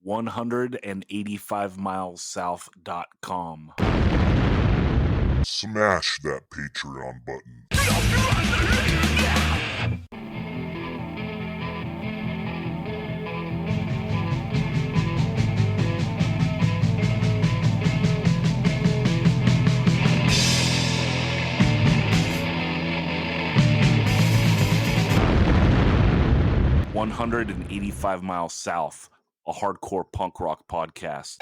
185milessouth.com. Smash that Patreon button. 185 Miles South, a hardcore punk rock podcast.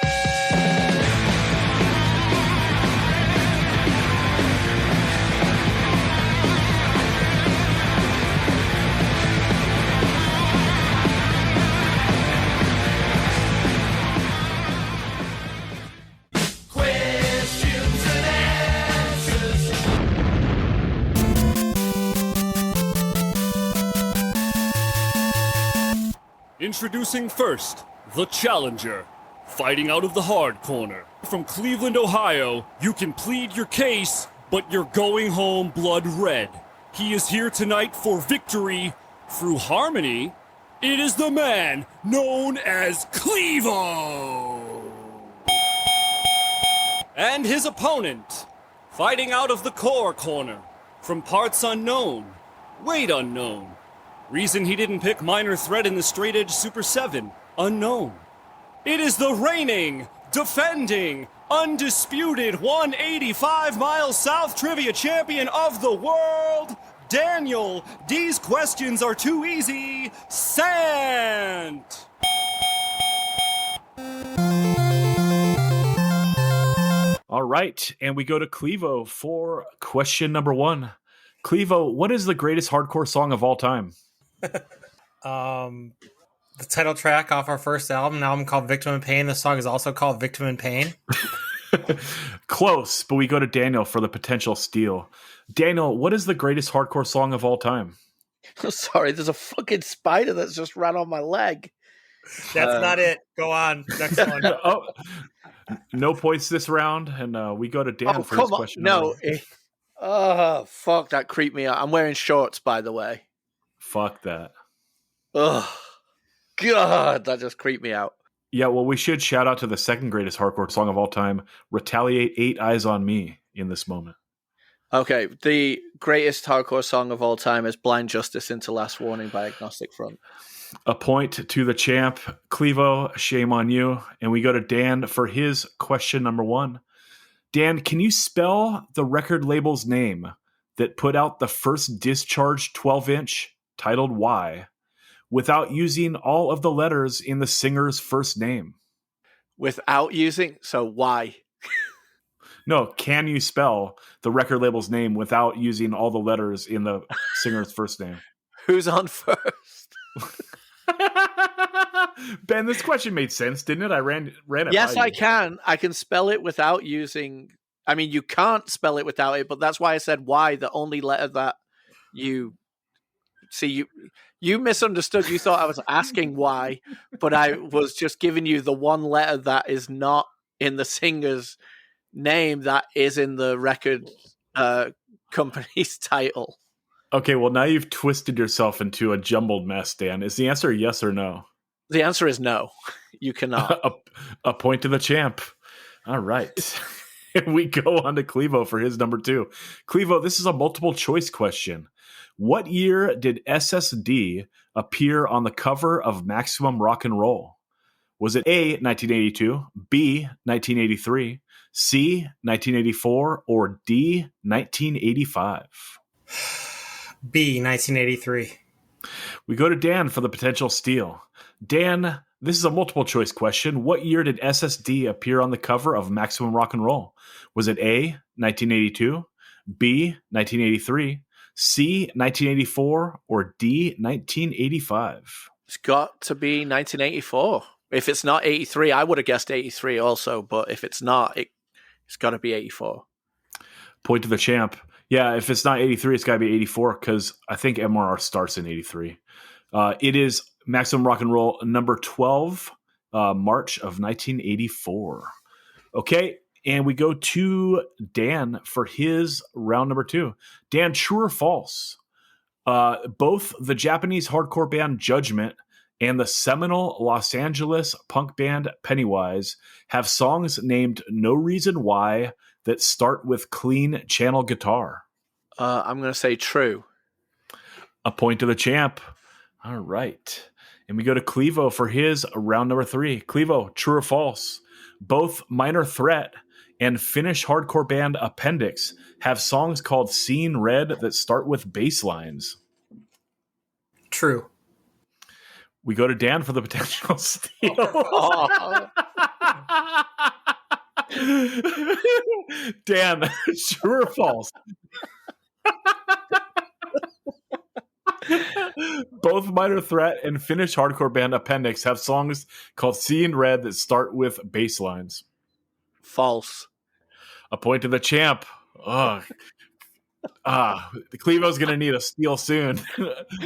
Introducing first, the Challenger, fighting out of the hard corner. From Cleveland, Ohio, you can plead your case, but you're going home blood red. He is here tonight for victory through harmony. It is the man known as Clevo! And his opponent, fighting out of the core corner. From parts unknown, weight unknown. Reason he didn't pick Minor Threat in the Straight Edge Super 7, unknown. It is the reigning, defending, undisputed 185 Miles South Trivia Champion of the world, Daniel, these questions are too easy, Sant! All right, and we go to Clevo for question number 1. Clevo, what is the greatest hardcore song of all time? The title track off our first album, an album called Victim in Pain. The song is also called Victim in Pain. Close, but we go to Daniel for the potential steal. Daniel, what is the greatest hardcore song of all time? Sorry, there's a fucking spider that's just ran on my leg. That's not it. Go on. Next one. Oh, no points this round, and we go to Dan for his question. No. Oh, fuck, that creeped me out. I'm wearing shorts, by the way. Fuck that. Oh, God, that just creeped me out. Yeah, well, we should shout out to the second greatest hardcore song of all time, Retaliate 8 Eyes on Me, in this moment. Okay, the greatest hardcore song of all time is Blind Justice Into Last Warning by Agnostic Front. A point to the champ. Clevo, shame on you. And we go to Dan for his question number 1. Dan, can you spell the record label's name that put out the first Discharge 12-inch titled Why without using all of the letters in the singer's first name? Without using? So why? No, can you spell the record label's name without using all the letters in the singer's first name? Who's on first? Ben, this question made sense, didn't it? I ran it. Yes, by I you. can. I can spell it without using... I mean, you can't spell it without it, but that's why I said why, the only letter that you... See, you misunderstood. You thought I was asking why, but I was just giving you the one letter that is not in the singer's name that is in the record company's title. Okay, well, now you've twisted yourself into a jumbled mess, Dan. Is the answer yes or no? The answer is no. You cannot. a point to the champ. All right. We go on to Clevo for his number 2. Clevo, this is a multiple choice question. What year did SSD appear on the cover of Maximum Rock and Roll? Was it A, 1982, B, 1983, C, 1984, or D, 1985? B, 1983. We go to Dan for the potential steal. Dan, this is a multiple choice question. What year did SSD appear on the cover of Maximum Rock and Roll? Was it A, 1982, B, 1983, C, 1984, or D, 1985? It's got to be 1984. If it's not 83, I would have guessed 83 also, but if it's not, it's got to be 84. Point to the champ. Yeah, if it's not 83, it's got to be 84 because I think MRR starts in 83. It is Maximum Rock and Roll number 12, March of 1984. Okay, and we go to Dan for his round number 2. Dan, true or false? Both the Japanese hardcore band Judgment and the seminal Los Angeles punk band Pennywise have songs named No Reason Why that start with clean channel guitar? I'm going to say true. A point to the champ. All right. And we go to Clevo for his round number 3. Clevo, true or false? Both Minor Threat and Finnish hardcore band Appendix have songs called Seeing Red that start with bass lines. True. We go to Dan for the potential steal. Oh. Dan, true or false? Both Minor Threat and Finnish hardcore band Appendix have songs called Seeing Red that start with bass lines. False. A point to the champ. Ugh. Clevo's going to need a steal soon.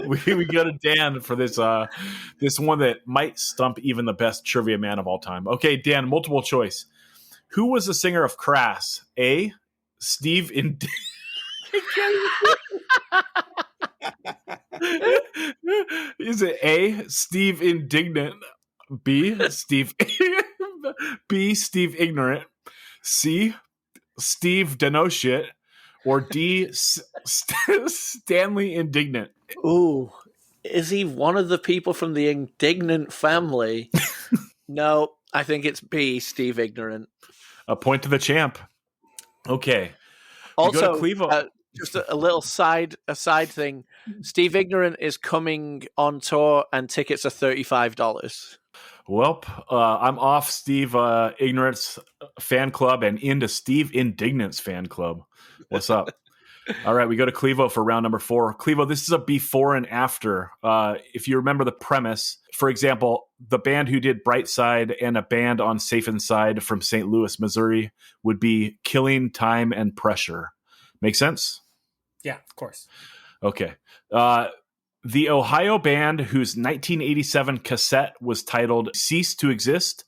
we go to Dan for this one that might stump even the best trivia man of all time. Okay, Dan, multiple choice. Who was the singer of Crass? A. Steve Is it A. Steve Indignant? B. Steve Ignorant? C. Steve Denoshit? Or D. Stanley Indignant? Ooh, is he one of the people from the Indignant family? No, I think it's B. Steve Ignorant. A point to the champ. Okay. Also, Clevo. just a little aside thing. Steve Ignorant is coming on tour, and tickets are $35. Well, I'm off Steve Ignorant's fan club and into Steve Indignant's fan club. What's up? All right, we go to Clevo for round number 4. Clevo, this is a before and after. If you remember the premise, for example, the band who did Brightside and a band on Safe Inside from St. Louis, Missouri would be Killing Time and Pressure. Make sense? Yeah, of course. Okay. The Ohio band whose 1987 cassette was titled Cease to Exist,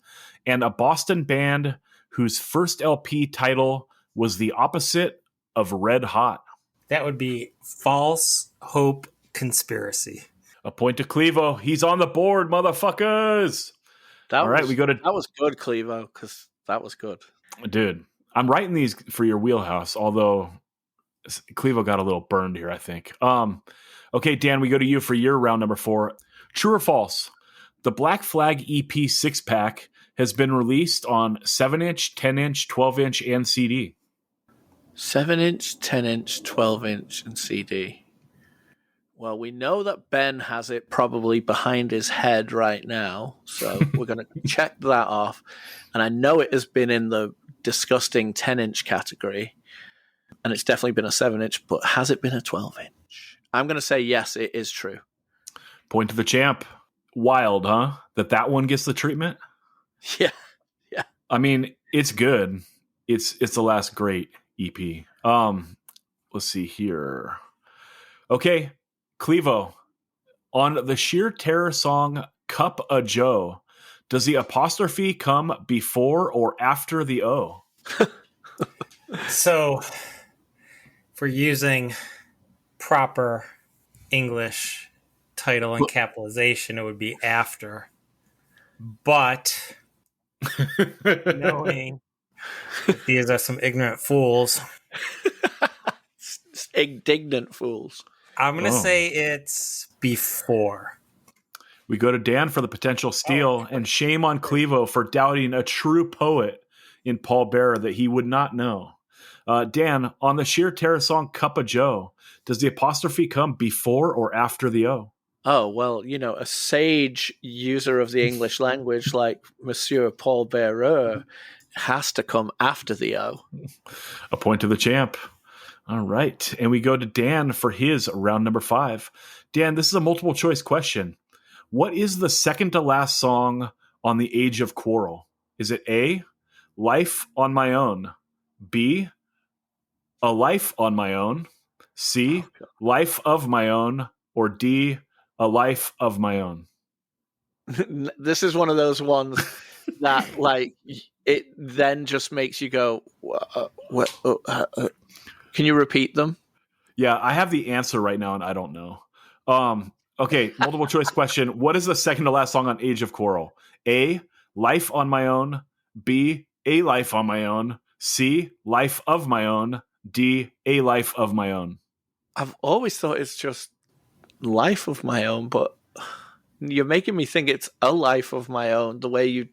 and a Boston band whose first LP title was the opposite of Red Hot. That would be False Hope Conspiracy. A point to Clevo. He's on the board, motherfuckers. All right, we go to... That was good, Clevo, because that was good. Dude, I'm writing these for your wheelhouse, although Clevo got a little burned here, I think. Okay, Dan, we go to you for your round number 4. True or false? The Black Flag EP 6-pack has been released on 7-inch, 10-inch, 12-inch, and CD. 7-inch, 10-inch, 12-inch, and CD. Well, we know that Ben has it probably behind his head right now, so we're going to check that off. And I know it has been in the disgusting 10-inch category, and it's definitely been a 7-inch, but has it been a 12-inch? I'm going to say yes, it is true. Point to the champ. Wild, huh? That one gets the treatment? Yeah. I mean, it's good. It's the last great EP. Let's see here. Okay, Clevo. On the Sheer Terror song Cup a Joe, does the apostrophe come before or after the O? So, for using proper English title and capitalization, it would be after. But knowing that these are some ignorant fools, Indignant fools. I'm going to say it's before. We go to Dan for the potential steal, and shame on Clevo for doubting a true poet in Paul Bearer that he would not know. Dan, on the Sheer Terror song Cup of Joe, does the apostrophe come before or after the O? Oh, well, a sage user of the English language like Monsieur Paul Bearer has to come after the O. A point to the champ. All right. And we go to Dan for his round number 5. Dan, this is a multiple choice question. What is the second to last song on the Age of Quarrel? Is it A, Life on My Own, B, A Life on My Own, C, Life of My Own, or D, A Life of My Own? This is one of those ones that, it then just makes you go, can you repeat them? Yeah, I have the answer right now, and I don't know. Okay, multiple choice question. What is the second to last song on Age of Coral? A, Life on My Own. B, A Life on My Own. C, Life of My Own. D, A Life of My Own. I've always thought it's just Life of My Own, but you're making me think it's A Life of My Own, the way you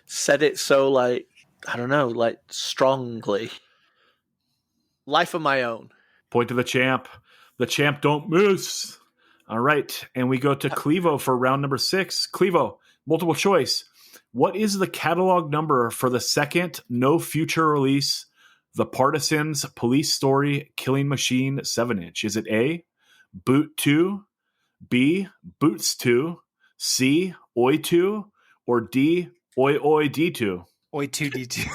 said it so, like, I don't know, like strongly. Life of My Own. Point to the champ. The champ don't miss. All right. And we go to Clevo for round number 6. Clevo, multiple choice. What is the catalog number for the second No Future release, The Partisans Police Story Killing Machine 7-inch? Is it A, Boot 2, B, Boots 2, C, Oi 2, or D, Oi Oi D2? Oi 2D2.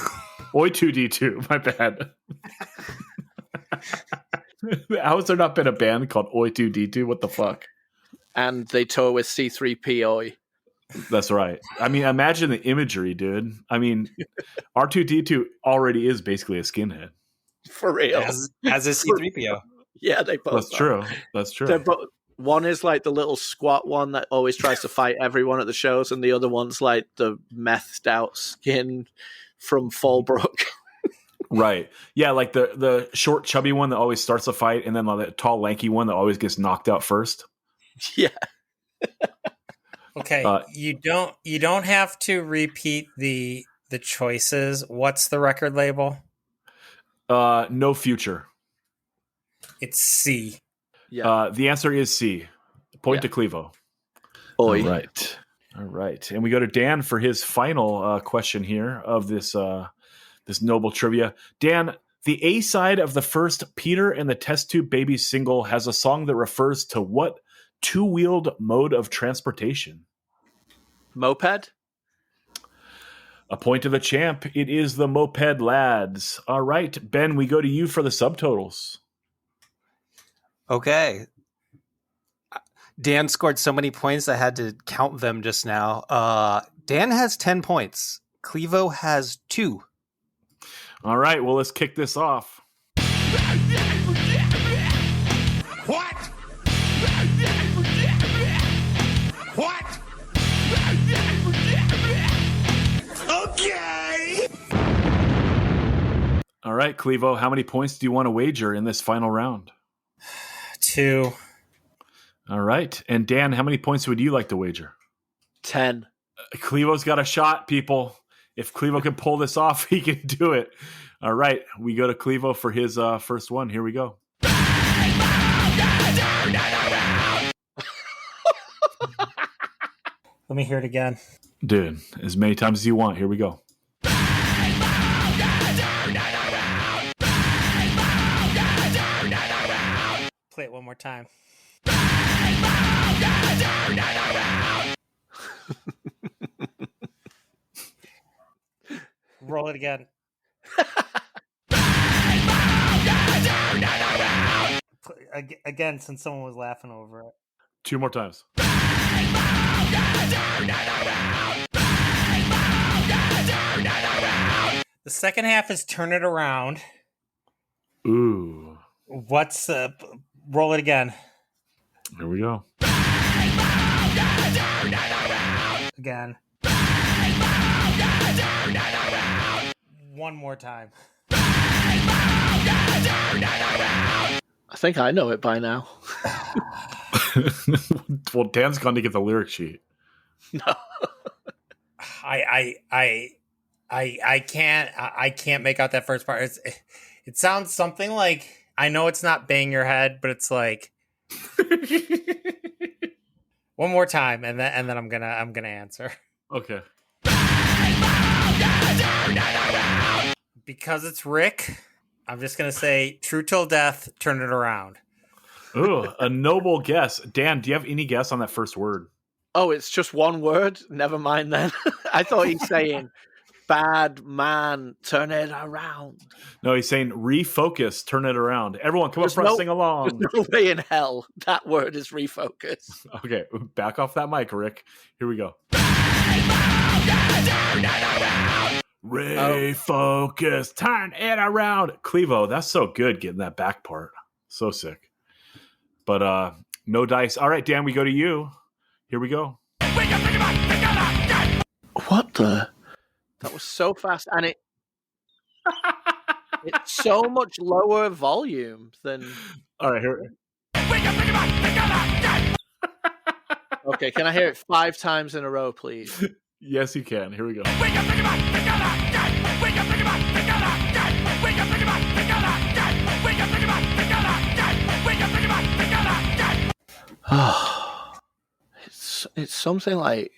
Oi 2D2, my bad. How has there not been a band called Oi 2D2? What the fuck? And they tour with C3PO. That's right. I mean, imagine the imagery, dude. I mean, R2D2 already is basically a skinhead. For real. As is C3PO. Yeah, they both That's true. That's true. One is like the little squat one that always tries to fight everyone at the shows, and the other one's like the methed out skin from Fallbrook. Right. Yeah, like the short, chubby one that always starts a fight, and then the tall, lanky one that always gets knocked out first. Yeah. Okay, you don't have to repeat the choices. What's the record label? No Future. It's C. Yeah. The answer is C. Point to Clevo. Oi. All right. And we go to Dan for his final question here of this this noble trivia. Dan, the A side of the first Peter and the Test Tube Babies single has a song that refers to what two-wheeled mode of transportation? Moped? A point to the champ. It is the Moped Lads. All right, Ben, we go to you for the subtotals. Okay. Dan scored so many points I had to count them just now. Dan has 10 points. Clevo has 2. All right, well, let's kick this off. What? What? Okay. All right, Clevo, how many points do you want to wager in this final round? 2. All right. And Dan, how many points would you like to wager? 10. Clevo's got a shot, people. If Clevo can pull this off, he can do it. All right. We go to Clevo for his first one. Here we go. Let me hear it again. Dude, as many times as you want. Here we go. Play it one more time. Roll it again. Again, since someone was laughing over it. 2 more times. The second half is Turn It Around. Ooh. What's roll it again. Here we go. Again. One more time. I think I know it by now. Well, Dan's gone to get the lyric sheet. No. I can't make out that first part. It sounds something like, I know it's not Bang Your Head, but it's like one more time, and then I'm gonna answer. Okay. Because it's Rick, I'm just gonna say True Till Death, Turn It Around. Ooh, a noble guess. Dan, do you have any guess on that first word? Oh, it's just one word? Never mind then. I thought he's saying bad man, turn it around. No, he's saying refocus, turn it around. Everyone, come up front, sing along. There's no way in hell that word is refocus. Okay, back off that mic, Rick. Here we go. Refocus, turn it around. Clevo, that's so good getting that back part. So sick. But No dice. All right, Dan, we go to you. Here we go. What the? That was so fast, and it's so much lower volume than. All right, here. Okay, can I hear it 5 times in a row, please? Yes, you can. Here we go. It's something like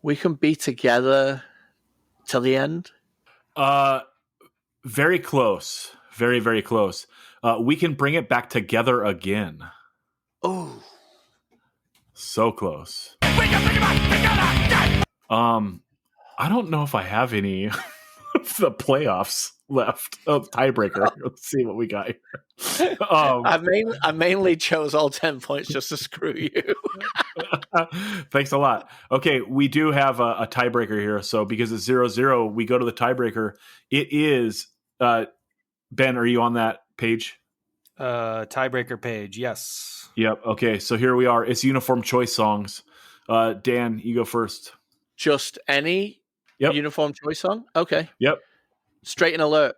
we can be together till the end. Very close. Very, very close. We can bring it back together again. Oh, So close. I don't know if I have any of the playoffs left. Oh, tiebreaker. Let's see what we got here. I mainly chose all 10 points just to screw you. Thanks a lot. Okay, we do have a tiebreaker here. So because it's 0-0, we go to the tiebreaker. It is Ben, are you on that page? Tiebreaker page, yes. Yep. Okay, so here we are. It's uniform choice songs. Dan, you go first. Just any uniform choice song? Okay. Yep. Straight and alert.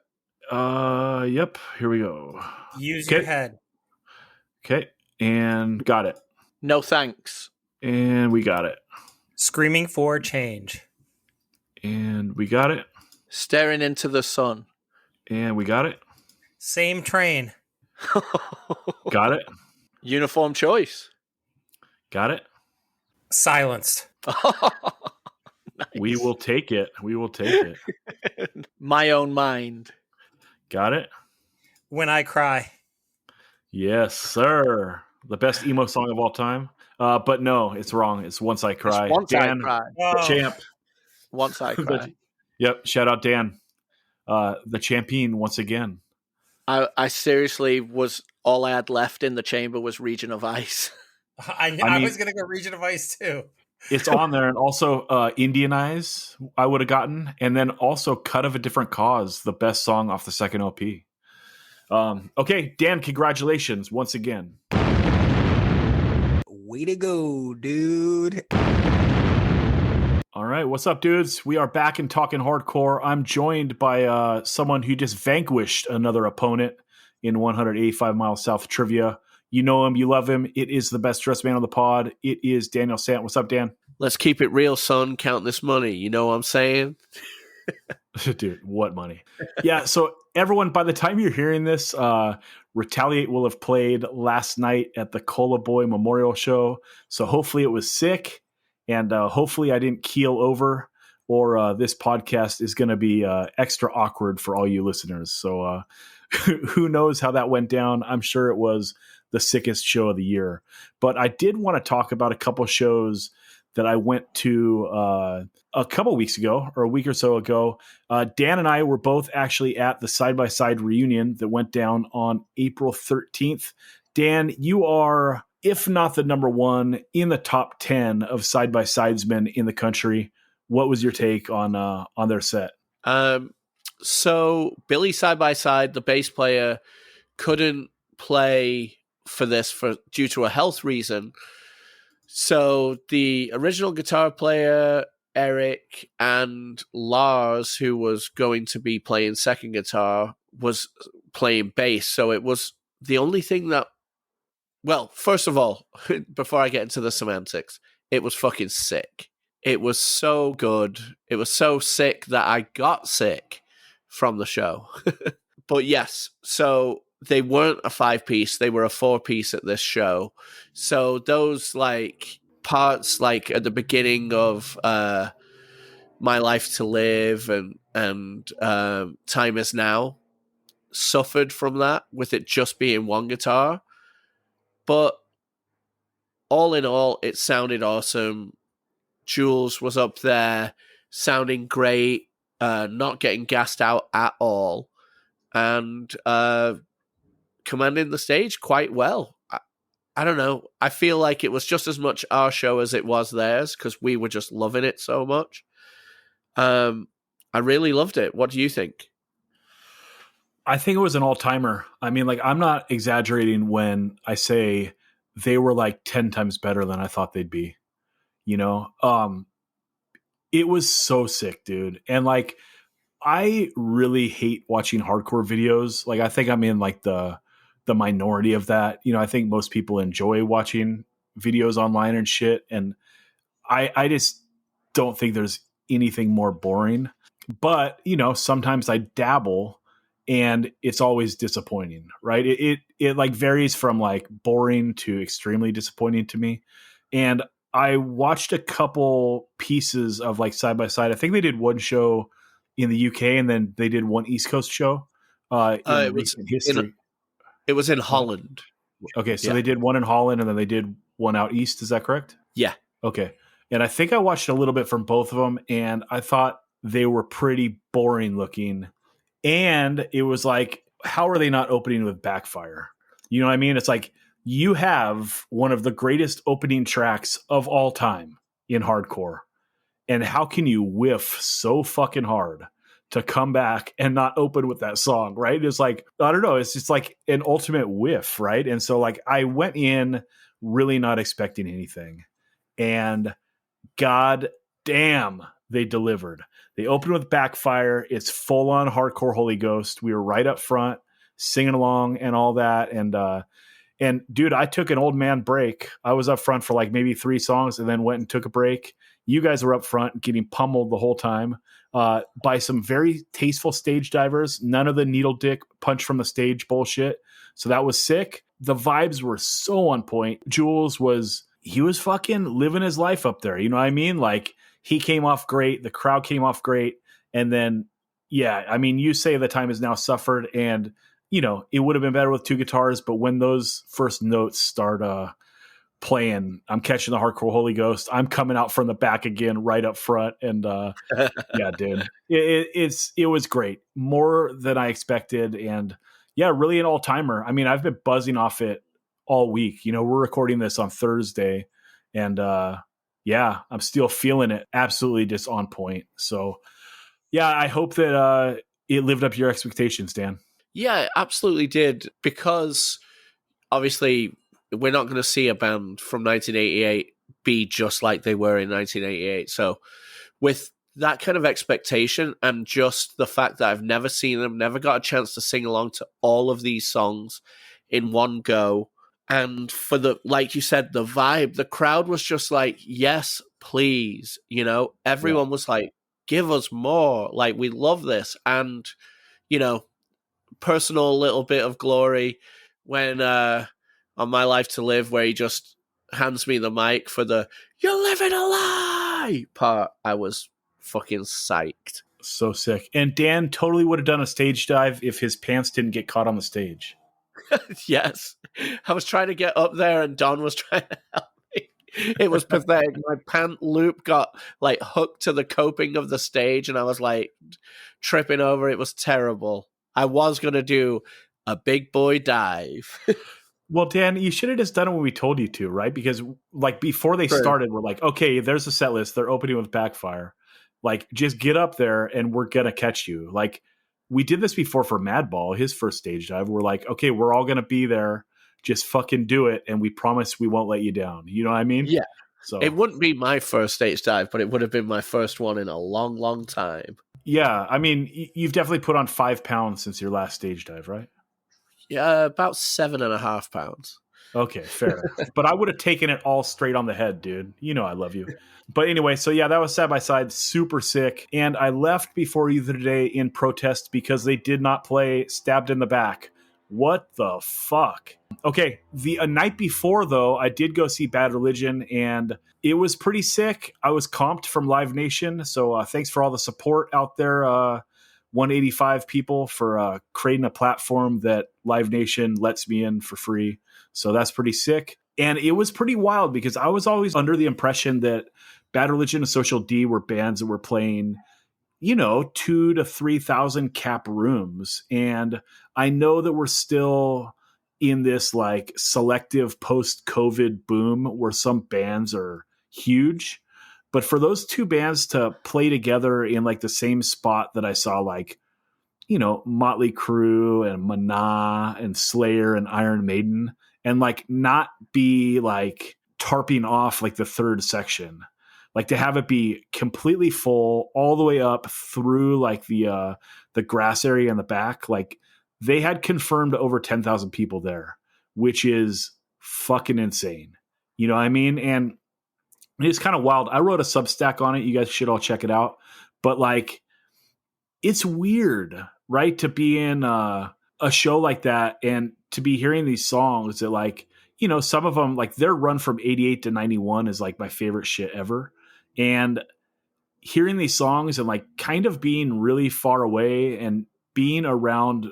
Yep. Here we go. Use your head. Okay, and got it. No thanks. And we got it. Screaming for change. And we got it. Staring into the sun. And we got it. Same train. Got it. Uniform choice. Got it. Silenced. Nice. We will take it. We will take it. My own mind. Got it. When I cry. Yes, sir. The best emo song of all time. But no, it's wrong. It's Once I Cry. It's Once Dan, I Cry. Oh. champ. Once I Cry. Yep. Shout out Dan. The champion once again. I seriously was all I had left in the chamber was Region of Ice. I mean, was gonna go Region of Ice too. It's on there, and also Indian Eyes I would have gotten, and then also Cut of a Different Cause, the best song off the second LP. Okay, Dan, congratulations once again. Way to go, dude. All right, what's up, dudes? We are back and talking hardcore. I'm joined by someone who just vanquished another opponent in 185 Miles South Trivia. You know him, you love him. It is the best dressed man on the pod. It is Daniel Sant. What's up, Dan? Let's keep it real, son. Count this money. You know what I'm saying? Dude, what money? Yeah, so everyone, by the time you're hearing this, Retaliate will have played last night at the Cola Boy Memorial Show. So hopefully it was sick, and hopefully I didn't keel over, or this podcast is going to be extra awkward for all you listeners. So who knows how that went down? I'm sure it was the sickest show of the year. But I did want to talk about a couple shows that I went to a couple weeks ago, or a week or so ago. Dan and I were both actually at the side-by-side reunion that went down on April 13th. Dan, you are, if not the number one, in the top 10 of side-by-sidesmen in the country. What was your take on their set? So Billy Side by Side, the bass player, couldn't play for this due to a health reason. So the original guitar player, Eric, and Lars, who was going to be playing second guitar, was playing bass. So it was the only thing that, well, first of all, before I get into the semantics, it was fucking sick. It was so good. It was so sick that I got sick from the show. But yes, so they weren't a 5-piece, they were a 4-piece at this show. So those like parts like at the beginning of My Life to Live and Time Is Now suffered from that, with it just being one guitar. But all in all, it sounded awesome. Jules was up there sounding great, not getting gassed out at all, and commanding the stage quite well. I don't know. I feel like it was just as much our show as it was theirs, because we were just loving it so much. I really loved it. What do you think? I think it was an all-timer. I mean, like, I'm not exaggerating when I say they were like 10 times better than I thought they'd be. You know, it was so sick, dude. And like, I really hate watching hardcore videos. Like, I think I'm in like the minority of that. You know, I think most people enjoy watching videos online and shit. And I just don't think there's anything more boring. But, you know, sometimes I dabble and it's always disappointing, right? It like varies from like boring to extremely disappointing to me. And I watched a couple pieces of like side by side. I think they did one show in the UK and then they did one East Coast show in recent history. It was in Holland. Okay, so they did one in Holland and then they did one out east. Is that correct? Yeah. Okay. And I think I watched a little bit from both of them and I thought they were pretty boring looking. And it was like, how are they not opening with Backfire? You know what I mean? It's like, you have one of the greatest opening tracks of all time in hardcore. And how can you whiff so fucking hard to come back and not open with that song, right? It's like, I don't know, it's just like an ultimate whiff, right? And so like I went in really not expecting anything. And god damn, they delivered. They opened with Backfire. It's full on hardcore Holy Ghost. We were right up front singing along and all that. And dude, I took an old man break. I was up front for like maybe 3 songs and then went and took a break. You guys were up front getting pummeled the whole time by some very tasteful stage divers. None of the needle dick punch from the stage bullshit. So that was sick. The vibes were so on point. Jules he was fucking living his life up there. You know what I mean? Like he came off great. The crowd came off great. And then, yeah, I mean, you say the time has now suffered and, you know, it would have been better with 2 guitars, but when those first notes start playing, I'm catching the hardcore Holy Ghost. I'm coming out from the back again, right up front. And yeah, dude, it was great. More than I expected. And yeah, really an all timer. I mean, I've been buzzing off it all week. You know, we're recording this on Thursday and yeah, I'm still feeling it. Absolutely just on point. So yeah, I hope that it lived up to your expectations, Dan. Yeah, it absolutely did, because obviously we're not going to see a band from 1988 be just like they were in 1988. So with that kind of expectation and just the fact that I've never seen them, never got a chance to sing along to all of these songs in one go, and for the, like you said, the vibe, the crowd was just like, yes, please. You know, everyone was like, give us more. Like, we love this. And, you know, personal little bit of glory when on My Life to Live, where he just hands me the mic for the "you're living a lie" part. I was fucking psyched. So sick. And Dan totally would have done a stage dive if his pants didn't get caught on the stage. Yes, I was trying to get up there and Don was trying to help me. It was pathetic. My pant loop got like hooked to the coping of the stage and I was like tripping over. It was terrible. I was going to do a big boy dive. Well, Dan, you should have just done it when we told you to, right? Because like before they started, we're like, okay, there's a set list. They're opening with Backfire. Like, just get up there and we're going to catch you. Like, we did this before for Madball, his first stage dive. We're like, okay, we're all going to be there. Just fucking do it. And we promise we won't let you down. You know what I mean? Yeah. So it wouldn't be my first stage dive, but it would have been my first one in a long, long time. Yeah, I mean, you've definitely put on 5 pounds since your last stage dive, right? Yeah, about 7.5 pounds. Okay, fair. But I would have taken it all straight on the head, dude. You know I love you. But anyway, so yeah, that was side by side, super sick. And I left before you today in protest because they did not play Stabbed in the Back. What the fuck? Okay, the night before, though, I did go see Bad Religion, and it was pretty sick. I was comped from Live Nation, so thanks for all the support out there, 185 people, for creating a platform that Live Nation lets me in for free. So that's pretty sick. And it was pretty wild because I was always under the impression that Bad Religion and Social D were bands that were playing, you know, 2,000 to 3,000 cap rooms. And I know that we're still in this like selective post-COVID boom where some bands are huge. But for those two bands to play together in like the same spot that I saw, like, you know, Motley Crue and Mana and Slayer and Iron Maiden, and like not be like tarping off like the third section, like to have it be completely full all the way up through like the grass area in the back. Like they had confirmed over 10,000 people there, which is fucking insane. You know what I mean? And it's kind of wild. I wrote a Substack on it. You guys should all check it out. But like, it's weird, right? To be in a show like that and to be hearing these songs that like, you know, some of them, like their run from 88 to 91 is like my favorite shit ever. And hearing these songs and like kind of being really far away and being around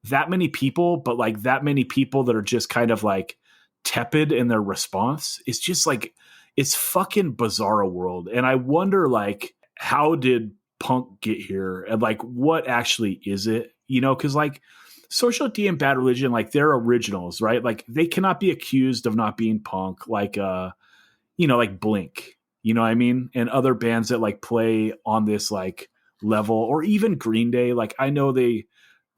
that many people, but like that many people that are just kind of like tepid in their response. It's just like, it's fucking bizarre world. And I wonder like, how did punk get here? And like, what actually is it? You know, cause like Social D and Bad Religion, like they're originals, right? Like they cannot be accused of not being punk. Like, you know, like Blink, you know what I mean? And other bands that like play on this like level, or even Green Day. Like I know they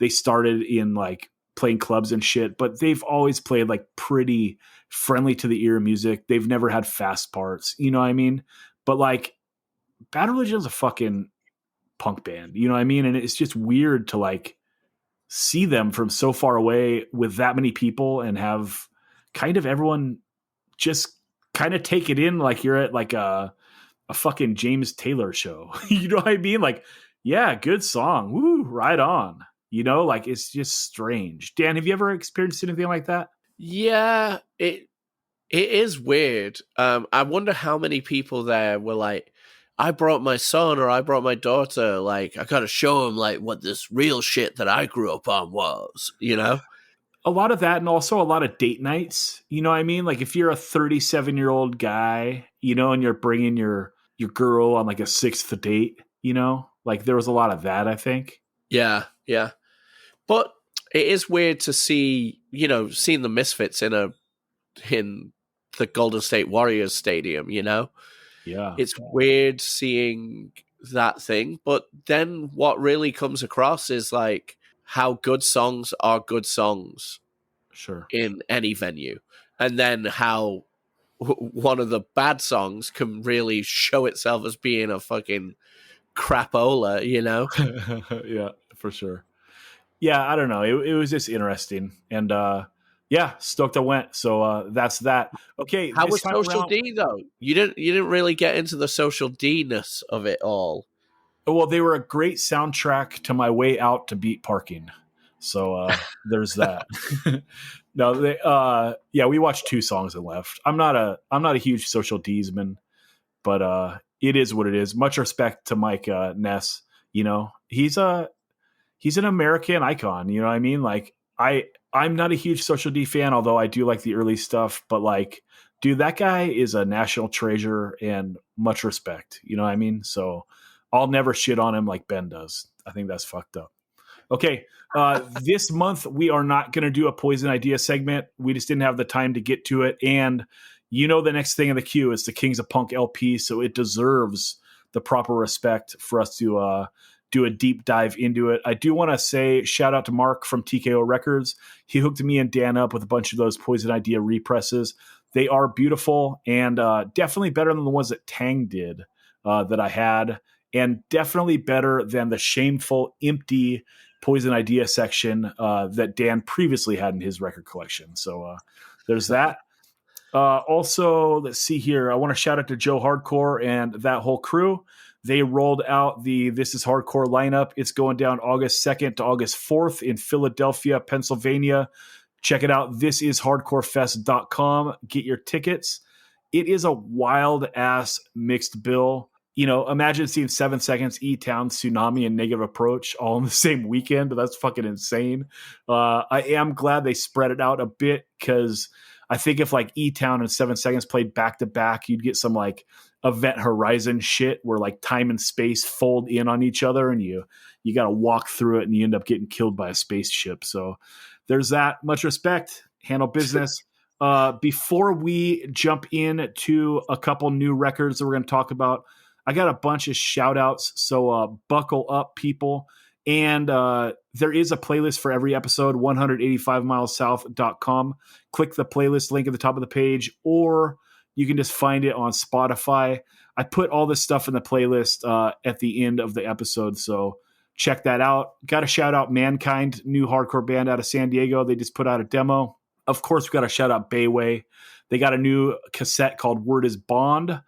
started in like playing clubs and shit, but they've always played like pretty friendly to the ear music. They've never had fast parts, you know what I mean? But like Bad Religion's a fucking punk band, you know what I mean? And it's just weird to like see them from so far away with that many people and have kind of everyone just kind of take it in like you're at like a fucking James Taylor show. You know what I mean? Like, yeah, good song. Woo, right on. You know, like it's just strange. Dan, have you ever experienced anything like that? Yeah, it is weird. I wonder how many people there were like, I brought my son or I brought my daughter. Like, I got to show him like what this real shit that I grew up on was, you know? A lot of that, and also a lot of date nights. You know what I mean? Like if you're a 37-year-old guy, you know, and you're bringing your girl on like a sixth date, you know, like there was a lot of that, I think. Yeah, yeah. But it is weird to see, you know, seeing the Misfits in the Golden State Warriors stadium, you know? Yeah. It's weird seeing that thing. But then what really comes across is like how good songs are good songs. Sure. In any venue. And then how one of the bad songs can really show itself as being a fucking crapola, you know? Yeah, for sure. Yeah, I don't know. It was just interesting. And yeah, stoked I went. So that's that. Okay. How was Social D though? You didn't really get into the Social D-ness of it all. Well, they were a great soundtrack to my way out to beat parking. So there's that. No, they yeah, we watched 2 songs and left. I'm not a huge Social D's-man, but it is what it is. Much respect to Mike Ness. You know, he's an American icon. You know what I mean? Like I'm not a huge Social D fan, although I do like the early stuff. But like, dude, that guy is a national treasure and much respect. You know what I mean? So I'll never shit on him like Ben does. I think that's fucked up. Okay, this month we are not going to do a Poison Idea segment. We just didn't have the time to get to it. And you know the next thing in the queue is the Kings of Punk LP, so it deserves the proper respect for us to do a deep dive into it. I do want to say shout out to Mark from TKO Records. He hooked me and Dan up with a bunch of those Poison Idea represses. They are beautiful and definitely better than the ones that Tang did that I had, and definitely better than the shameful, empty Poison Idea section that Dan previously had in his record collection. So there's that. Also, let's see here. I want to shout out to Joe Hardcore and that whole crew. They rolled out the This Is Hardcore lineup. It's going down August 2nd to August 4th in Philadelphia, Pennsylvania. Check it out. thisisHardcorefest.com. Get your tickets. It is a wild-ass mixed bill. You know, imagine seeing 7 Seconds, E-Town, Tsunami, and Negative Approach all in the same weekend. That's fucking insane. I am glad they spread it out a bit because I think if like E-Town and 7 Seconds played back-to-back, you'd get some like Event Horizon shit where like time and space fold in on each other and you got to walk through it and you end up getting killed by a spaceship. So there's that. Much respect. Handle business. Before we jump into a couple new records that we're going to talk about, I got a bunch of shout outs. So buckle up, people. And there is a playlist for every episode, 185milessouth.com. Click the playlist link at the top of the page, or you can just find it on Spotify. I put all this stuff in the playlist at the end of the episode, so check that out. Got to shout out Mankind, new hardcore band out of San Diego. They just put out a demo. Of course, we got to shout out Bayway. They got a new cassette called Word is Bond,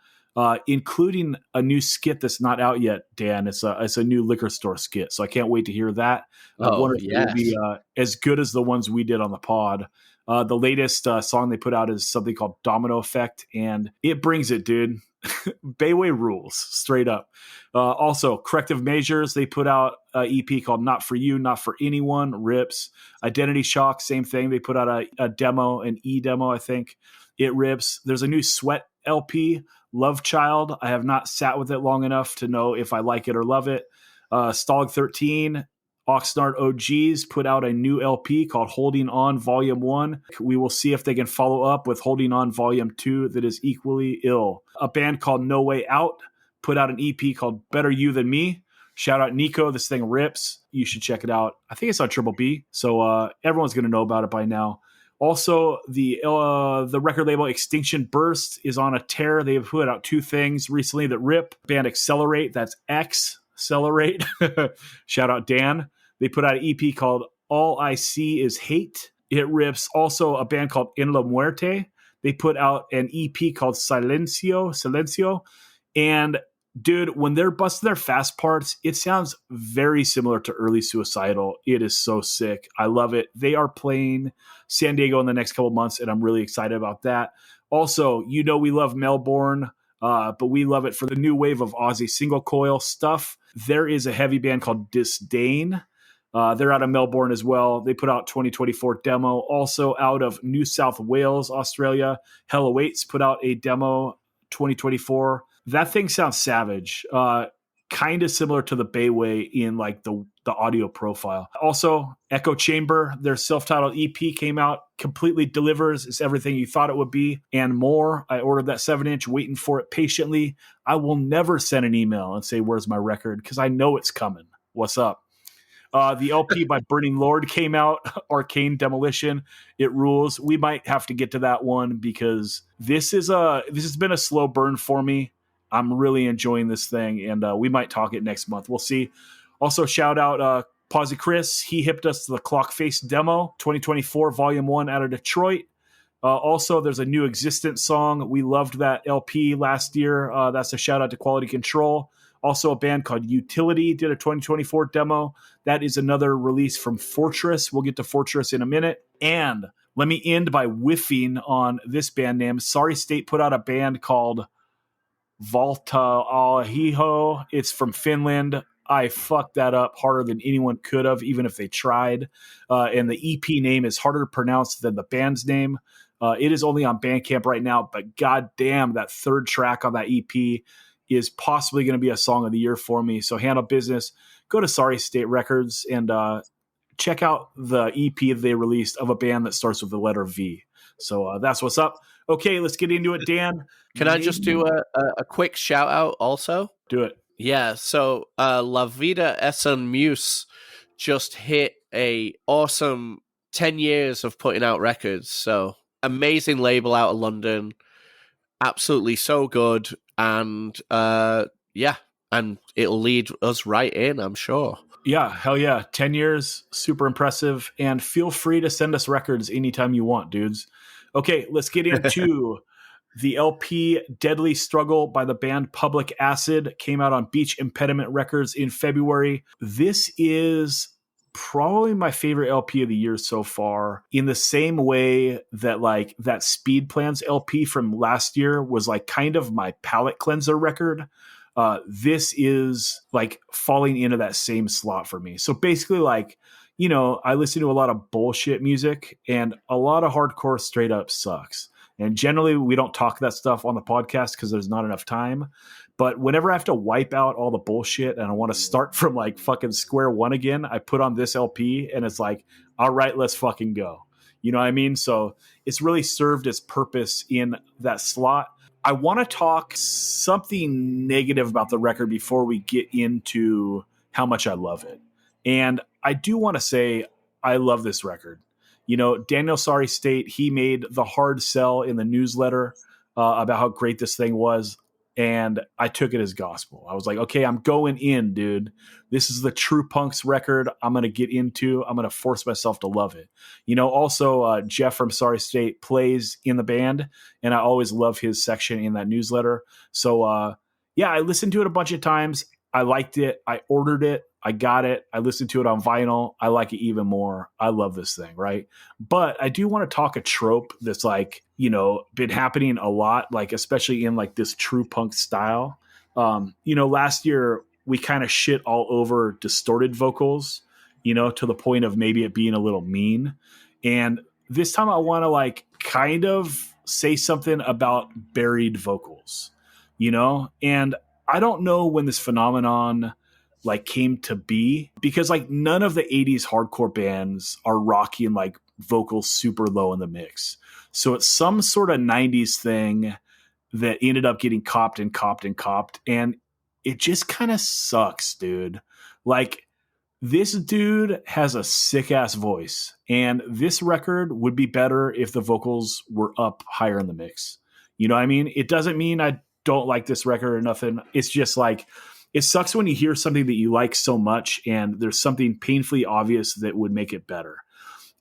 including a new skit that's not out yet, Dan. It's a new liquor store skit, so I can't wait to hear that. I wonder if it will be as good as the ones we did on the pod. The latest song they put out is something called Domino Effect, and it brings it, dude. Bayway rules, straight up. Also, Corrective Measures, they put out an EP called Not For You, Not For Anyone, rips. Identity Shock, same thing. They put out a demo, an E-demo, I think. It rips. There's a new Sweat LP, Love Child. I have not sat with it long enough to know if I like it or love it. Stog 13, Oxnard OGs put out a new LP called Holding On Volume 1. We will see if they can follow up with Holding On Volume 2 that is equally ill. A band called No Way Out put out an EP called Better You Than Me. Shout out Nico. This thing rips. You should check it out. I think it's on Triple B, so everyone's going to know about it by now. Also, the record label Extinction Burst is on a tear. They've put out two things recently that rip. Band Accelerate, that's Accelerate. Shout out Dan. They put out an EP called All I See Is Hate. It rips. Also, a band called En La Muerte. They put out an EP called Silencio. And dude, when they're busting their fast parts, it sounds very similar to early Suicidal. It is so sick. I love it. They are playing San Diego in the next couple months, and I'm really excited about that. Also, we love Melbourne, but we love it for the new wave of Aussie single coil stuff. There is a heavy band called Disdain. They're out of Melbourne as well. They put out 2024 demo. Also out of New South Wales, Australia, Hell Awaits put out a demo 2024. That thing sounds savage. Kind of similar to the Bayway in like the audio profile. Also, Echo Chamber, their self-titled EP came out, completely delivers. It's everything you thought it would be and more. I ordered that 7-inch, waiting for it patiently. I will never send an email and say, where's my record? Because I know it's coming. What's up? The LP by Burning Lord came out, Arcane Demolition. It rules. We might have to get to that one because this has been a slow burn for me. I'm really enjoying this thing, and we might talk it next month. We'll see. Also, shout out Pawsy Chris. He hipped us to the Clockface demo, 2024, Volume 1 out of Detroit. Also, there's a New Existence song. We loved that LP last year. That's a shout out to Quality Control. Also, a band called Utility did a 2024 demo. That is another release from Fortress. We'll get to Fortress in a minute. And let me end by whiffing on this band name. Sorry State put out a band called Valta Alhiho. It's from Finland. I fucked that up harder than anyone could have, even if they tried. And the EP name is harder to pronounce than the band's name. It is only on Bandcamp right now, but goddamn, that third track on that EP is possibly going to be a song of the year for me. So handle business. Go to Sorry State Records and check out the EP they released of a band that starts with the letter V. So that's what's up. Okay, let's get into it, Dan. Can I just do a quick shout out also? Do it. Yeah, so La Vida es un Muse just hit a awesome 10 years of putting out records. So amazing label out of London. Absolutely so good. And yeah, and it'll lead us right in, I'm sure. Yeah, hell yeah. 10 years, super impressive. And feel free to send us records anytime you want, dudes. Okay, let's get into the LP Deadly Struggle by the band Public Acid. Came out on Beach Impediment Records in February. This is probably my favorite LP of the year so far, in the same way that like that Speed Plans LP from last year was like kind of my palate cleanser record. This is like falling into that same slot for me. So basically, like, you know, I listen to a lot of bullshit music, and a lot of hardcore straight up sucks. And generally, we don't talk that stuff on the podcast because there's not enough time. But whenever I have to wipe out all the bullshit and I want to start from like fucking square one again, I put on this LP and it's like, all right, let's fucking go. You know what I mean? So it's really served its purpose in that slot. I want to talk something negative about the record before we get into how much I love it. And I do want to say I love this record. You know, Daniel Sorry State, he made the hard sell in the newsletter about how great this thing was. And I took it as gospel. I was like, okay, I'm going in, dude. This is the True Punks record I'm going to get into. I'm going to force myself to love it. You know, also Jeff from Sorry State plays in the band, and I always love his section in that newsletter. So, yeah, I listened to it a bunch of times. I liked it. I ordered it. I got it. I listened to it on vinyl. I like it even more. I love this thing, right? But I do want to talk a trope that's like, you know, been happening a lot, like especially in like this true punk style. You know, last year we kind of shit all over distorted vocals, you know, to the point of maybe it being a little mean. And this time I want to like kind of say something about buried vocals, you know? And I don't know when this phenomenon like came to be, because like none of the 80s hardcore bands are rocking like vocals super low in the mix. So it's some sort of 90s thing that ended up getting copped. And it just kind of sucks, dude. Like this dude has a sick ass voice, and this record would be better if the vocals were up higher in the mix. You know what I mean? It doesn't mean I don't like this record or nothing. It's just like, it sucks when you hear something that you like so much and there's something painfully obvious that would make it better.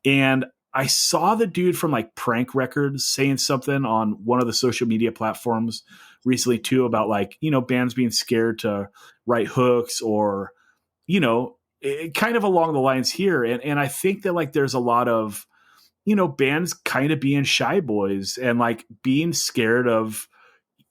And I saw the dude from like Prank Records saying something on one of the social media platforms recently too about like, you know, bands being scared to write hooks or, you know, kind of along the lines here. And I think that like there's a lot of, you know, bands kind of being shy boys and like being scared of,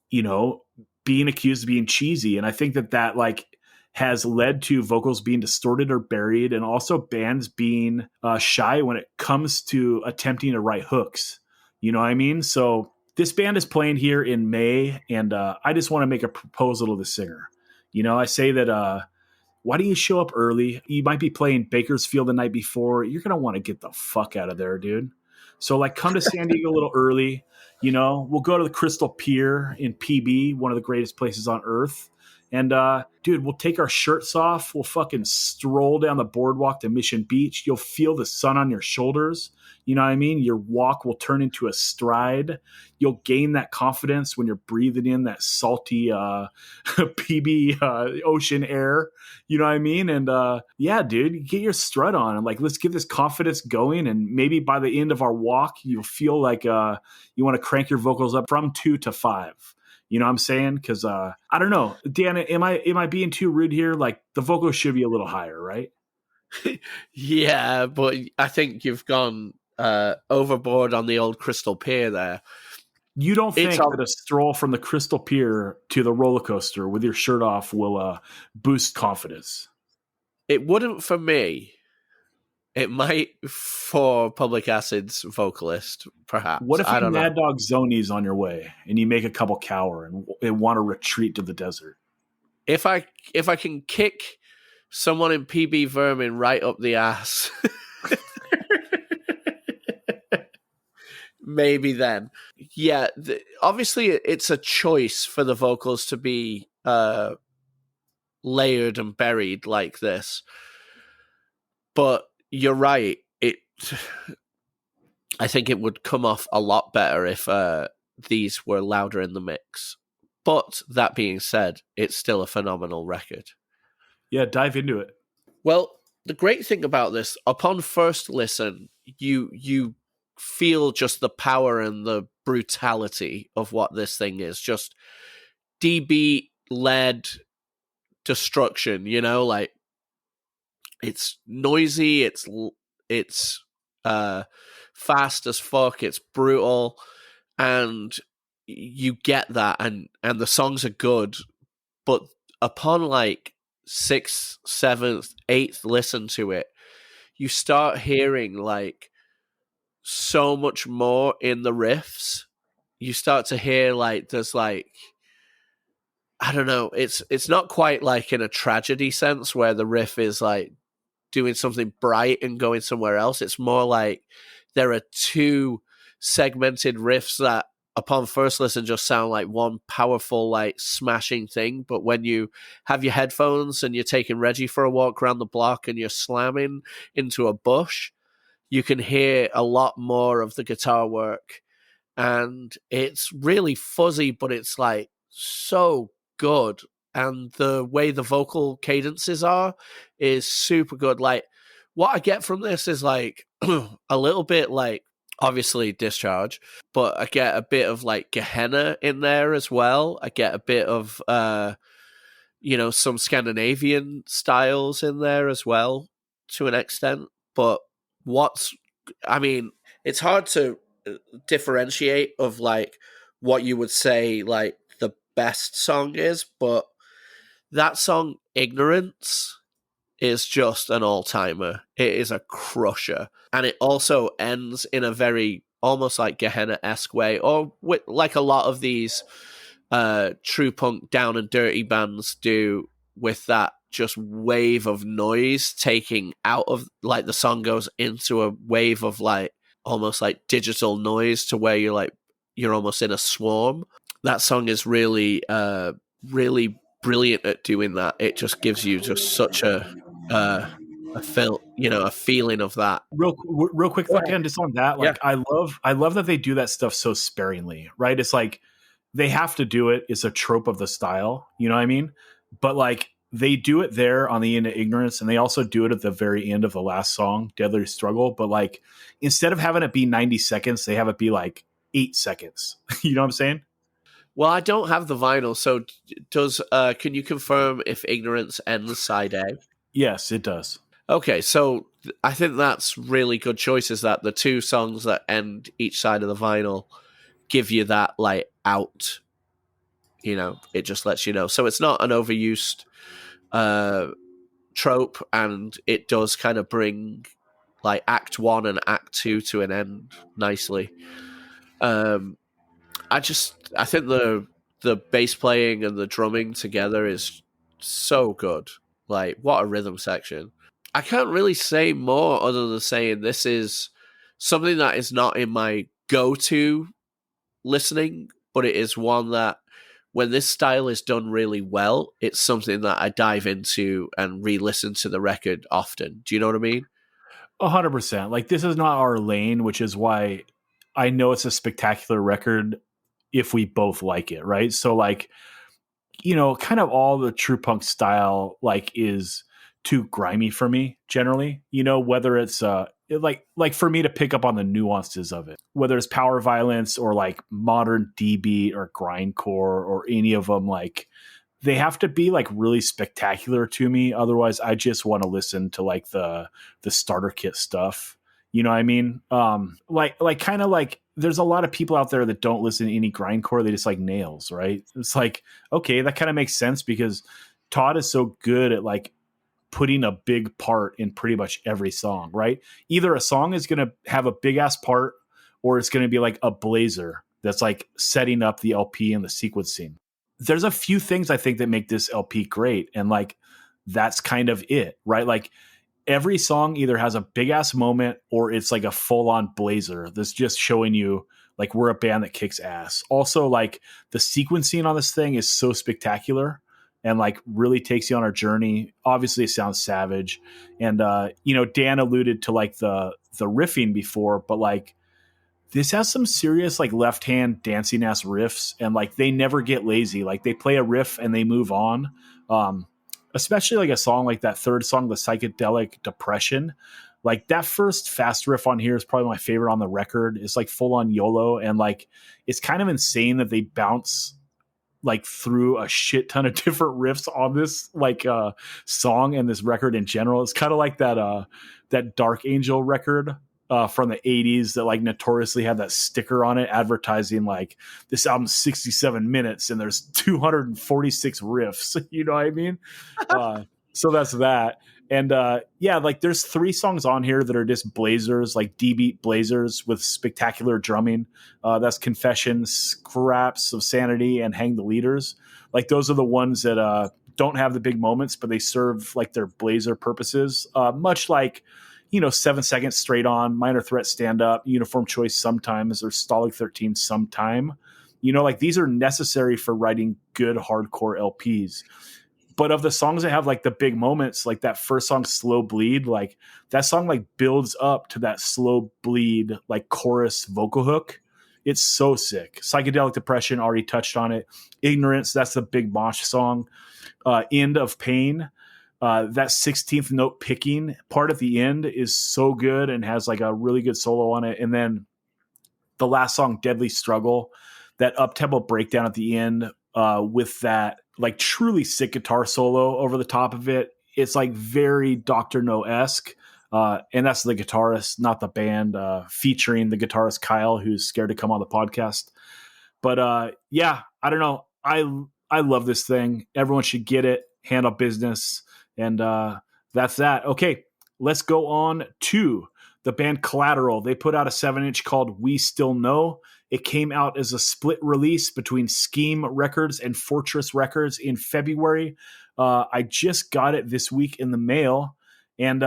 you know, being accused of being cheesy. And I think that like has led to vocals being distorted or buried, and also bands being shy when it comes to attempting to write hooks. You know what I mean? So this band is playing here in May, and I just want to make a proposal to the singer. You know, I say that, why don't you show up early? You might be playing Bakersfield the night before. You're going to want to get the fuck out of there, dude. So like come to San Diego a little early. You know, we'll go to the Crystal Pier in PB, one of the greatest places on earth. And, dude, we'll take our shirts off. We'll fucking stroll down the boardwalk to Mission Beach. You'll feel the sun on your shoulders. You know what I mean? Your walk will turn into a stride. You'll gain that confidence when you're breathing in that salty PB ocean air. You know what I mean? And yeah, dude, get your strut on and like, let's get this confidence going. And maybe by the end of our walk, you'll feel like you want to crank your vocals up from 2 to 5. You know what I'm saying? Because I don't know, Dan, am I being too rude here? Like the vocals should be a little higher, right? Yeah, but I think you've gone overboard on the old Crystal Pier there. You don't think that a stroll from the Crystal Pier to the roller coaster with your shirt off will boost confidence? It wouldn't for me. It might for Public Acid's vocalist, perhaps. What if you Mad Dog Zonies on your way and you make a couple cower and want to retreat to the desert? If I can kick someone in PB Vermin right up the ass, maybe then. Yeah, obviously it's a choice for the vocals to be layered and buried like this. But you're right. I think it would come off a lot better if these were louder in the mix. But that being said, it's still a phenomenal record. Yeah, dive into it. Well, the great thing about this, upon first listen, you feel just the power and the brutality of what this thing is. Just DB-led destruction, you know, like it's noisy, it's fast as fuck, it's brutal, and you get that, and the songs are good, but upon like 6th, 7th, 8th listen to it, you start hearing like so much more in the riffs. You start to hear like there's like, I don't know, it's not quite like in a tragedy sense where the riff is like doing something bright and going somewhere else. It's more like there are two segmented riffs that upon first listen just sound like one powerful, like smashing thing. But when you have your headphones and you're taking Reggie for a walk around the block and you're slamming into a bush, you can hear a lot more of the guitar work. And it's really fuzzy, but it's like so good. And the way the vocal cadences are is super good. Like, what I get from this is like a little bit like, obviously Discharge, but I get a bit of like Gehenna in there as well. I get a bit of some Scandinavian styles in there as well to an extent. But it's hard to differentiate of like what you would say like the best song is, but that song Ignorance is just an all-timer. It is a crusher. And it also ends in a very almost like Gehenna-esque way, or with, like a lot of these true punk down and dirty bands do, with that just wave of noise taking out of, like, the song goes into a wave of like almost like digital noise to where you're almost in a swarm. That song is really really brilliant at doing that. It just gives you just such a feeling of that. Real quick thought, Dan, just on that. Like, yeah. I love that they do that stuff so sparingly, right? It's like they have to do it. It's a trope of the style, you know what I mean? But like they do it there on the end of Ignorance, and they also do it at the very end of the last song, Deadly Struggle. But like instead of having it be 90 seconds, they have it be like 8 seconds. You know what I'm saying? Well, I don't have the vinyl, so can you confirm if Ignorance ends side A? Yes, it does. Okay, so I think that's really good choice, is that the two songs that end each side of the vinyl give you that, like, out. You know, it just lets you know. So it's not an overused trope, and it does kind of bring, like, Act 1 and Act 2 to an end nicely. I think the bass playing and the drumming together is so good. Like, what a rhythm section. I can't really say more other than saying this is something that is not in my go-to listening, but it is one that when this style is done really well, it's something that I dive into and re-listen to the record often. Do you know what I mean? 100%. Like, this is not our lane, which is why I know it's a spectacular record if we both like it, right? So, like, you know, kind of all the true punk style, like, is too grimy for me generally, you know, whether it's like for me to pick up on the nuances of it, whether it's power violence or like modern D-beat or grindcore or any of them, like they have to be like really spectacular to me. Otherwise I just want to listen to like the starter kit stuff. You know what I mean? Like kind of like there's a lot of people out there that don't listen to any grindcore. They just like nails, right? It's like, okay, that kind of makes sense because Todd is so good at like putting a big part in pretty much every song, right? Either a song is going to have a big ass part or it's going to be like a blazer that's like setting up the LP and the sequencing. There's a few things I think that make this LP great. And like, that's kind of it, right? Like every song either has a big ass moment or it's like a full on blazer that's just showing you like we're a band that kicks ass. Also, like the sequencing on this thing is so spectacular and like really takes you on our journey. Obviously it sounds savage. And, you know, Dan alluded to like the riffing before, but like this has some serious like left hand dancing ass riffs and like they never get lazy. Like they play a riff and they move on. Especially like a song like that third song, the Psychedelic Depression. Like that first fast riff on here is probably my favorite on the record. It's like full on YOLO. And like, it's kind of insane that they bounce like through a shit ton of different riffs on this like song and this record in general. It's kind of like that Dark Angel record from the 80s that like notoriously had that sticker on it advertising like this album's 67 minutes and there's 246 riffs. You know what I mean? So that's that. And yeah, like there's 3 songs on here that are just blazers, like D-beat blazers with spectacular drumming. That's Confession, Scraps of Sanity, and Hang the Leaders. Like those are the ones that don't have the big moments, but they serve like their blazer purposes. Much like, 7 seconds straight on, Minor Threat Stand Up, Uniform Choice sometimes, or Stalag 13 sometime. Like these are necessary for writing good hardcore LPs. But of the songs that have like the big moments, like that first song, Slow Bleed, like that song like builds up to that slow bleed, like chorus vocal hook. It's so sick. Psychedelic Depression, already touched on it. Ignorance, that's the big mosh song. End of Pain, that 16th note picking part at the end is so good and has like a really good solo on it. And then the last song, Deadly Struggle, that up-tempo breakdown at the end with that like truly sick guitar solo over the top of it. It's like very Dr. No-esque. And that's the guitarist, not the band, featuring the guitarist Kyle, who's scared to come on the podcast. But yeah, I don't know. I love this thing. Everyone should get it, handle business. And that's that. Okay, let's go on to the band Collateral. They put out a 7-inch called We Still Know. It came out as a split release between Scheme Records and Fortress Records in February. I just got it this week in the mail. And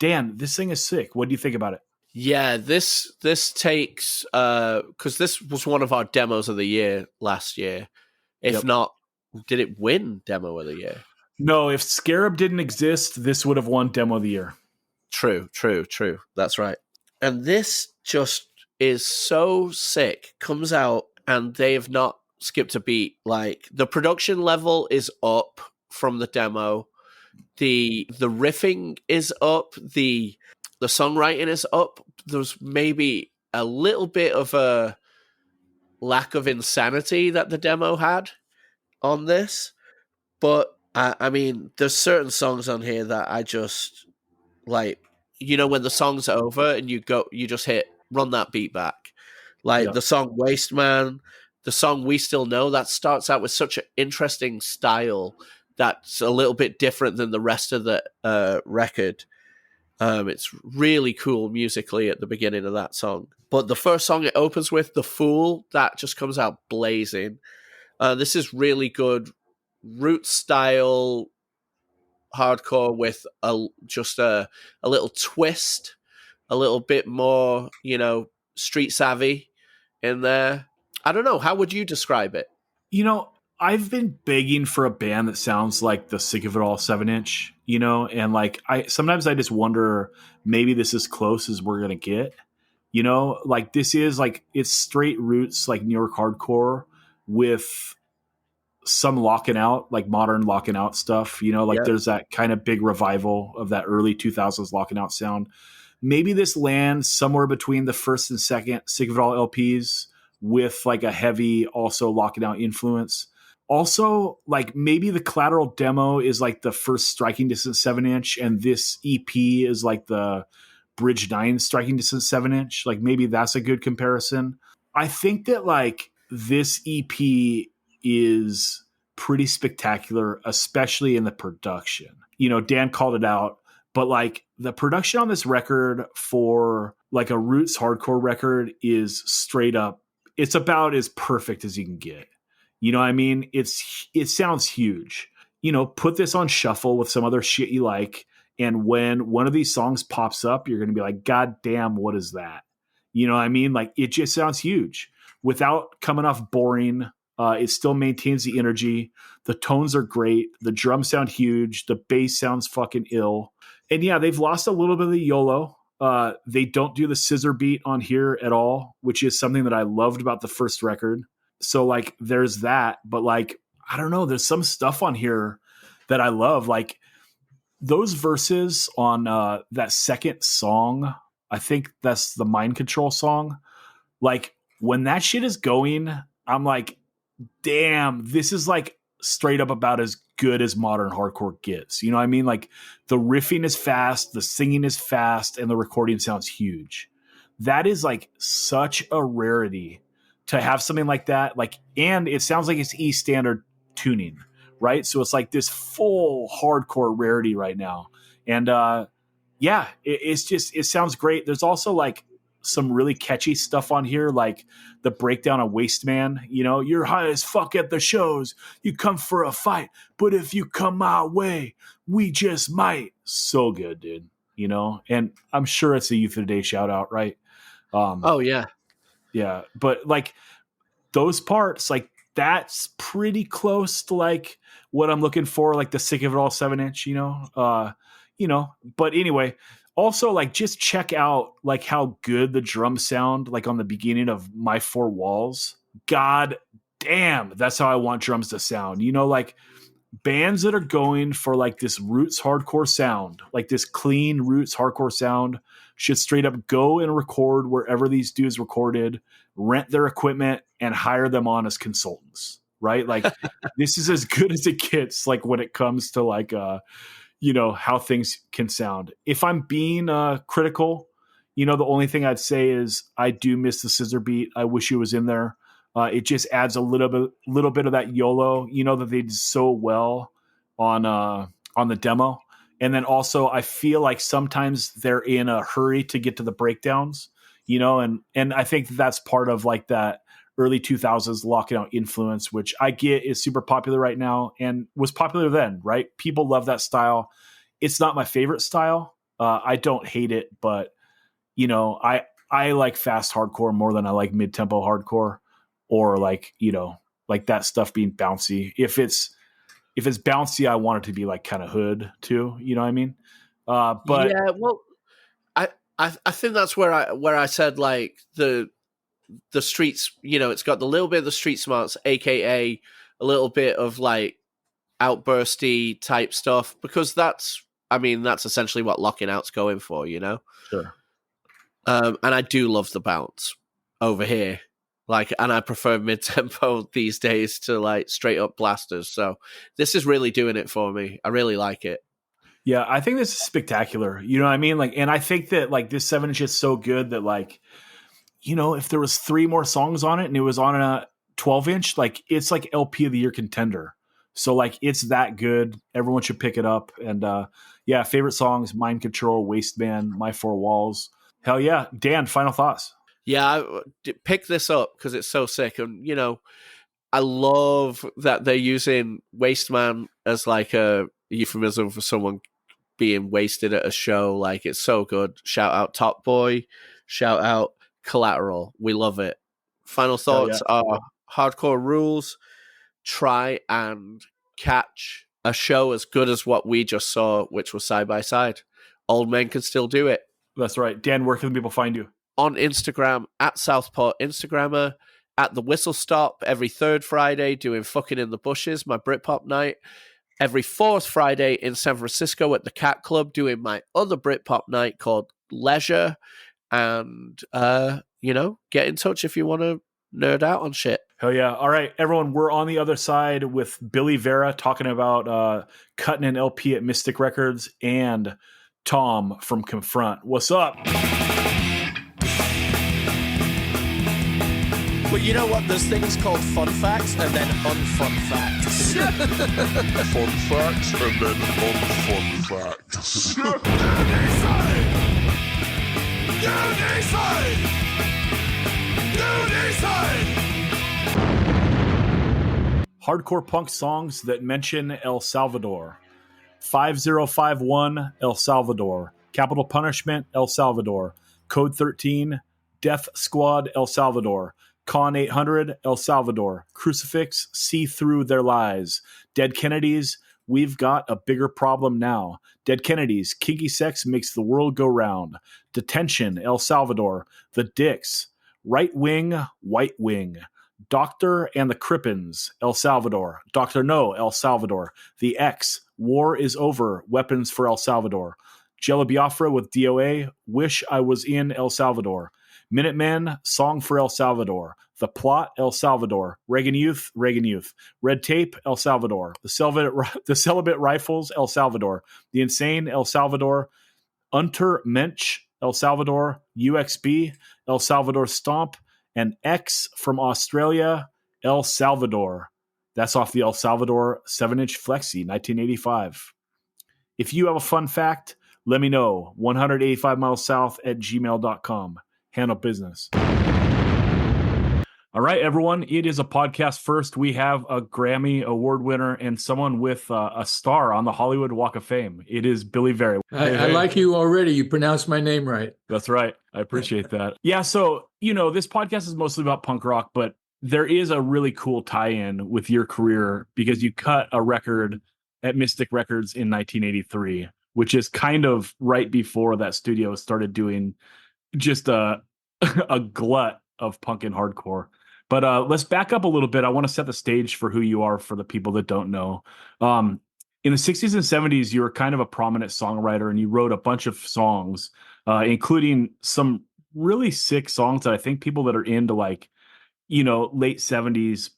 Dan, this thing is sick. What do you think about it? Yeah, this takes because this was one of our demos of the year last year. If not, did it win demo of the year? No, if Scarab didn't exist, this would have won demo of the year. True. That's right. And this just is so sick. Comes out and they have not skipped a beat. Like the production level is up from the demo. The riffing is up. The songwriting is up. There's maybe a little bit of a lack of insanity that the demo had on this. But I mean, there's certain songs on here that I just like, when the song's over and you just hit run that beat back. Like the song Waste Man, the song We Still Know, that starts out with such an interesting style that's a little bit different than the rest of the record. It's really cool musically at the beginning of that song. But the first song it opens with, The Fool, that just comes out blazing. This is really good root style hardcore with just a little twist, a little bit more, street savvy in there. I don't know. How would you describe it? I've been begging for a band that sounds like the Sick of It All 7-inch, and like sometimes I just wonder maybe this is close as we're gonna get, like this is like it's straight roots like New York hardcore with some locking out, like modern locking out stuff, there's that kind of big revival of that early 2000s locking out sound. Maybe this lands somewhere between the first and second Sick of It All LPs with like a heavy also locking out influence. Also, like maybe the Collateral demo is like the first Striking Distance 7-inch, and this EP is like the Bridge 9 Striking Distance 7-inch. Like maybe that's a good comparison. I think that like this EP is pretty spectacular, especially in the production. Dan called it out, but like the production on this record for like a roots hardcore record is straight up. It's about as perfect as you can get. You know what I mean? It sounds huge. Put this on shuffle with some other shit you like, and when one of these songs pops up, you're going to be like, God damn, what is that? You know what I mean? Like, it just sounds huge. Without coming off boring, it still maintains the energy. The tones are great. The drums sound huge. The bass sounds fucking ill. And yeah, they've lost a little bit of the YOLO. They don't do the scissor beat on here at all, which is something that I loved about the first record. So like there's that, but like, I don't know, there's some stuff on here that I love. Like those verses on that second song, I think that's the Mind Control song. Like when that shit is going, I'm like, damn, this is like straight up about as good as modern hardcore gets. You know what I mean? Like the riffing is fast, the singing is fast, and the recording sounds huge. That is like such a rarity to have something like that. Like, and it sounds like it's E standard tuning, right? So it's like this full hardcore rarity right now. And yeah, it sounds great. There's also like some really catchy stuff on here, like the breakdown of Waste Man. You're high as fuck at the shows. You come for a fight, but if you come my way, we just might. So good, dude. you know, and I'm sure it's a Youth of the Day shout out, right? Oh yeah. Yeah, but like those parts, like that's pretty close to like what I'm looking for, like the Sick of It All 7-inch, you know. But anyway, also like just check out like how good the drums sound like on the beginning of My Four Walls. God damn, that's how I want drums to sound. You know, like bands that are going for like this roots hardcore sound, like this clean roots hardcore sound, should straight up go and record wherever these dudes recorded, rent their equipment, and hire them on as consultants, right? Like this is as good as it gets, like when it comes to like you know, how things can sound. If I'm being critical, you know, the only thing I'd say is I do miss the scissor beat. I wish it was in there. It just adds a little bit of that YOLO, you know, that they did so well on the demo. And then also I feel like sometimes they're in a hurry to get to the breakdowns, you know, and I think that's part of like that early 2000s locking out influence, which I get is super popular right now and was popular then, right? People love that style. It's not my favorite style. I don't hate it, but you know, I like fast hardcore more than I like mid-tempo hardcore, or like, you know, like that stuff being bouncy. If it's bouncy, I want it to be like kind of hood too. You know what I mean? But yeah, well, I think that's where I said like the streets, you know, it's got the little bit of the street smarts, aka a little bit of like outbursty type stuff, because that's essentially what Locking Out's going for, you know. Sure. And I do love the bounce over here. Like, and I prefer mid-tempo these days to like straight up blasters. So this is really doing it for me. I really like it. Yeah, I think this is spectacular. You know what I mean? Like, and I think that like this 7-inch is so good that like, you know, if there was 3 more songs on it and it was on a 12-inch, like it's like LP of the year contender. So like it's that good. Everyone should pick it up. And yeah, favorite songs: Mind Control, Wasteman, My Four Walls. Hell yeah. Dan, final thoughts. Yeah, pick this up because it's so sick. And, you know, I love that they're using Wasteman as like a euphemism for someone being wasted at a show. Like, it's so good. Shout out Top Boy. Shout out Collateral. We love it. Final thoughts are hardcore rules. Try and catch a show as good as what we just saw, which was Side by Side. Old men can still do it. That's right. Dan, where can people find you? On Instagram, at Southpaw Instagrammer, at the Whistle Stop every 3rd Friday, doing Fucking in the Bushes, my Britpop night. Every 4th Friday in San Francisco at the Cat Club, doing my other Britpop night called Leisure. And, you know, get in touch if you want to nerd out on shit. Hell yeah. All right, everyone, we're on the other side with Billy Vera talking about cutting an LP at Mystic Records, and Tom from Confront. What's up? But you know what? There's things called fun facts and then unfun facts. Fun facts and then unfun facts. Hardcore punk songs that mention El Salvador. 5051 El Salvador. Capital Punishment El Salvador. Code 13 Death Squad El Salvador. Con 800 El Salvador. Crucifix See Through Their Lies. Dead Kennedys We've Got a Bigger Problem Now. Dead Kennedys Kinky Sex Makes the World Go Round. Detention El Salvador. The Dicks. Right Wing White Wing. Doctor and the Crippins El Salvador. Dr. No El Salvador. The X War is Over Weapons for El Salvador. Jello Biafra with DOA Wish I Was in El Salvador. Minutemen, Song for El Salvador. The Plot, El Salvador. Reagan Youth, Red Tape, El Salvador. The Celibate Rifles, El Salvador. The Insane, El Salvador. Unter Mensch, El Salvador. UXB, El Salvador Stomp. And X from Australia, El Salvador. That's off the El Salvador 7-inch Flexi, 1985. If you have a fun fact, let me know. 185 miles south at gmail.com. Handle business. All All right, everyone. It is a podcast first. We have a Grammy Award winner and someone with a star on the Hollywood Walk of Fame. It is Billy Vera. I like you already. You pronounced my name right. That's right. I appreciate that. Yeah, so, this podcast is mostly about punk rock, but there is a really cool tie-in with your career because you cut a record at Mystic Records in 1983, which is kind of right before that studio started doing just a glut of punk and hardcore. But let's back up a little bit. I want to set the stage for who you are for the people that don't know. In the 60s and 70s, you were kind of a prominent songwriter, and you wrote a bunch of songs, including some really sick songs that I think people that are into late 70s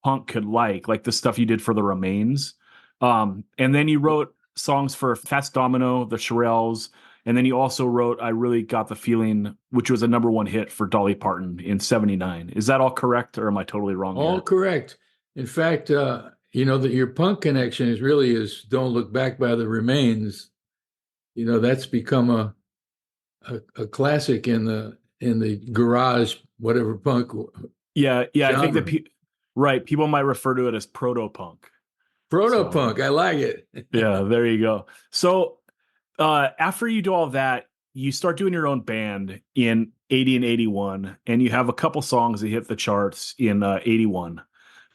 punk could like the stuff you did for the Remains. And then you wrote songs for Fats Domino, the Shirelles, and then you also wrote I Really Got the Feeling, which was a #1 hit for Dolly Parton in 79. Is that all correct, or am I totally wrong? All correct. In fact, that your punk connection is Don't Look Back by the Remains. That's become a classic in the garage, whatever punk. Yeah. genre. I think that people might refer to it as proto-punk. Proto-punk, I like it. Yeah, there you go. So after you do all that, you start doing your own band in 80 and 81, and you have a couple songs that hit the charts in 81.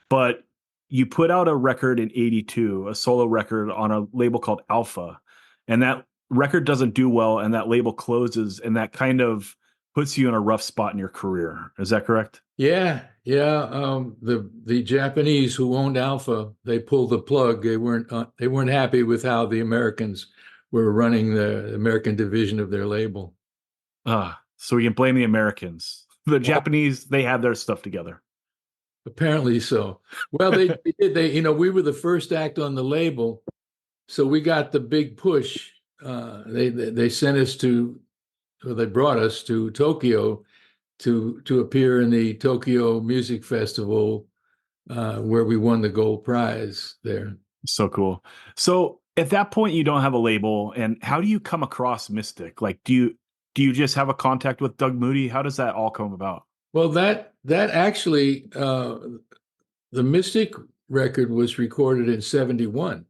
But you put out a record in 82, a solo record on a label called Alpha, and that record doesn't do well, and that label closes, and that kind of puts you in a rough spot in your career. Is that correct? Yeah. The Japanese who owned Alpha, they pulled the plug. They weren't happy with how the Americans were running the American division of their label. So we can blame the Americans. The Japanese, they had their stuff together. Apparently so. Well, they did. We were the first act on the label, so we got the big push. They sent us they brought us to Tokyo to appear in the Tokyo Music Festival, where we won the gold prize there. So cool. So at that point, you don't have a label, and how do you come across Mystic? Like, do you just have a contact with Doug Moody? How does that all come about? Well, that actually, the Mystic record was recorded in 71.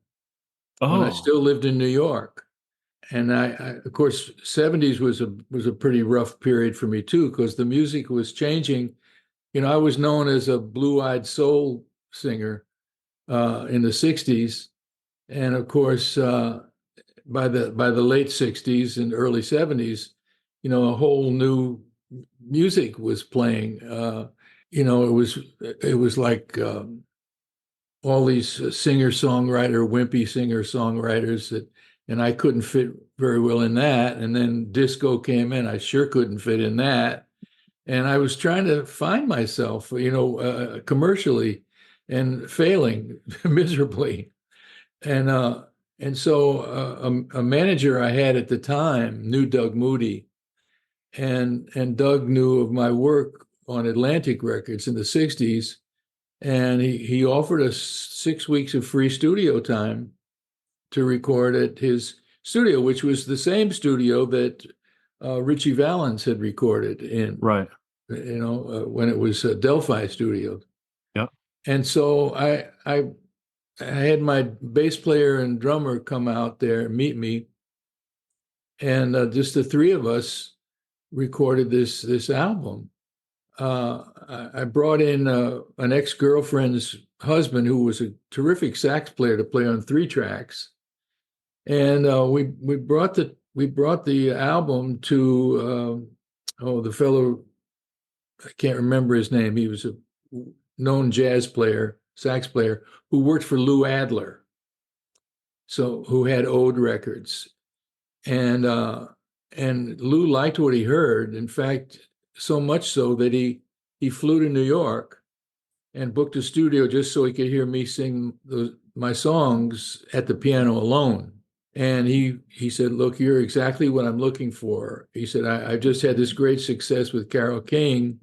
When I still lived in New York. And I of course, 70s was a pretty rough period for me too, because the music was changing. I was known as a blue-eyed soul singer in the 60s. And of course, by the late 60s and early 70s, a whole new music was playing. It was like all these wimpy singer-songwriters and I couldn't fit very well in that. And then disco came in. I sure couldn't fit in that. And I was trying to find myself, commercially, and failing miserably. And so a manager I had at the time knew Doug Moody, and Doug knew of my work on Atlantic Records in the 60s. And he offered us 6 weeks of free studio time to record at his studio, which was the same studio that Richie Valens had recorded in, right? When it was Delphi Studios. Yeah. And so I had my bass player and drummer come out there and meet me, and just the three of us recorded this album. I brought in an ex-girlfriend's husband who was a terrific sax player to play on 3 tracks. And we brought the album to the fellow, I can't remember his name. He was a known sax player who worked for Lou Adler, who had Ode Records, and Lou liked what he heard. In fact, so much so that he flew to New York and booked a studio just so he could hear me sing my songs at the piano alone. And he said, "Look, you're exactly what I'm looking for." He said, I just had this great success with Carole King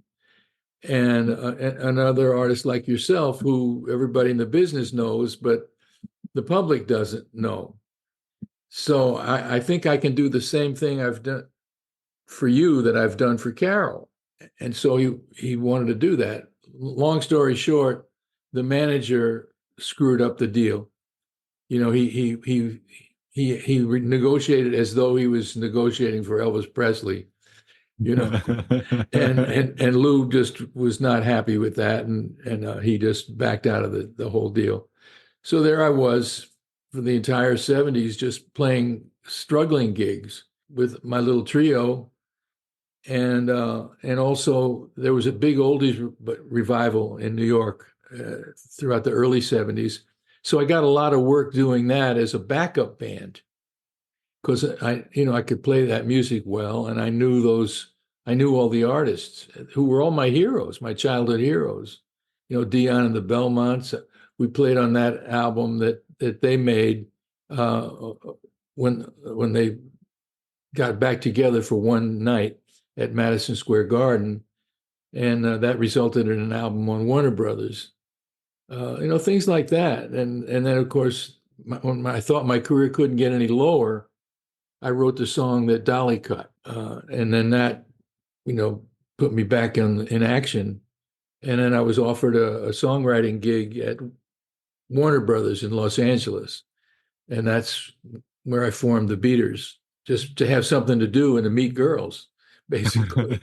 and another artist like yourself who everybody in the business knows, but the public doesn't know. So I think I can do the same thing I've done for you that I've done for Carole. And so he wanted to do that. long story short, the manager screwed up the deal. You know, he negotiated as though he was negotiating for Elvis Presley. You know, and Lou just was not happy with that, and he just backed out of the whole deal. So there I was for the entire 70s, just playing struggling gigs with my little trio, and also there was a big oldies revival in New York throughout the early 70s. So I got a lot of work doing that as a backup band, because I could play that music well, and I knew all the artists who were all my heroes, my childhood heroes. You know, Dion and the Belmonts. We played on that album that they made when they got back together for one night at Madison Square Garden, and that resulted in an album on Warner Brothers. Things like that, and then of course, when I thought my career couldn't get any lower, I wrote the song that Dolly cut, and then that, put me back in action. And then I was offered a songwriting gig at Warner Brothers in Los Angeles, and that's where I formed the Beaters, just to have something to do and to meet girls, basically.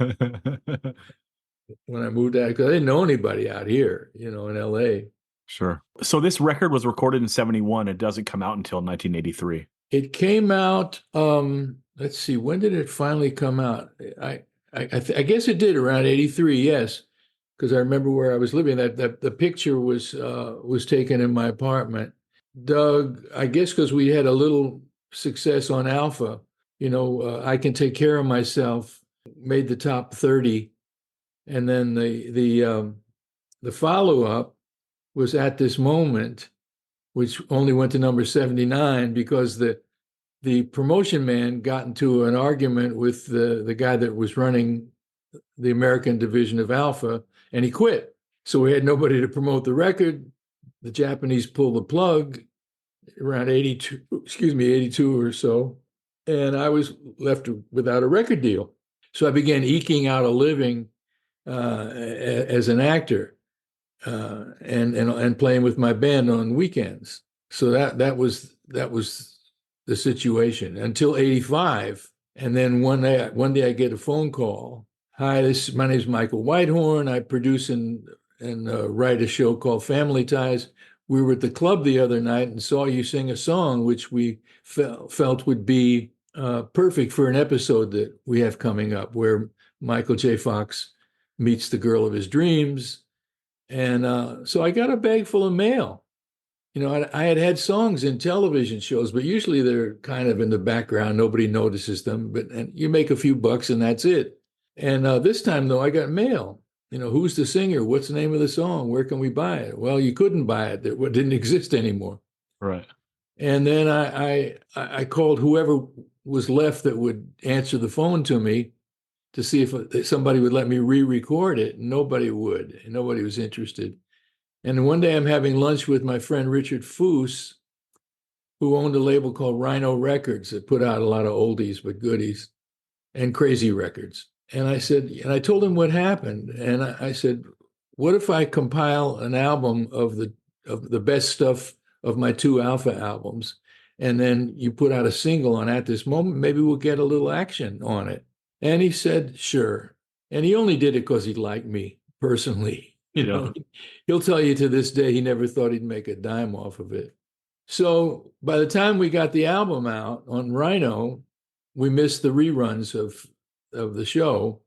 When I moved out, because I didn't know anybody out here, in LA. Sure. So this record was recorded in 71. It doesn't come out until 1983. It came out, let's see, when did it finally come out? I guess it did around 83, yes, because I remember where I was living. That the picture was taken in my apartment. Doug, I guess because we had a little success on Alpha, I Can Take Care of Myself made the top 30. And then the follow-up was At This Moment, which only went to number 79 because the promotion man got into an argument with the guy that was running the American division of Alpha, and he quit. So we had nobody to promote the record. The Japanese pulled the plug around 82 or so, and I was left without a record deal. So I began eking out a living as an actor, and playing with my band on weekends. So that was the situation until 85. And then one day I get a phone call. Hi, my name is Michael Whitehorn. I produce and write a show called Family Ties. We were at the club the other night and saw you sing a song which we felt would be perfect for an episode that we have coming up, where Michael J. Fox meets the girl of his dreams. And so I got a bag full of mail. I had songs in television shows, but usually they're kind of in the background. Nobody notices them, and you make a few bucks and that's it. And this time, though, I got mail. Who's the singer? What's the name of the song? Where can we buy it? Well, you couldn't buy it. It didn't exist anymore. Right. And then I called whoever was left that would answer the phone to me to see if somebody would let me re-record it. Nobody would. Nobody was interested. And one day I'm having lunch with my friend Richard Foose, who owned a label called Rhino Records that put out a lot of oldies but goodies and crazy records. And I told him what happened. And I said, what if I compile an album of the best stuff of my two Alpha albums, and then you put out a single on At This Moment? Maybe we'll get a little action on it. And he said, sure. And he only did it because he liked me personally. He'll tell you to this day he never thought he'd make a dime off of it. So by the time we got the album out on Rhino, we missed the reruns of the show.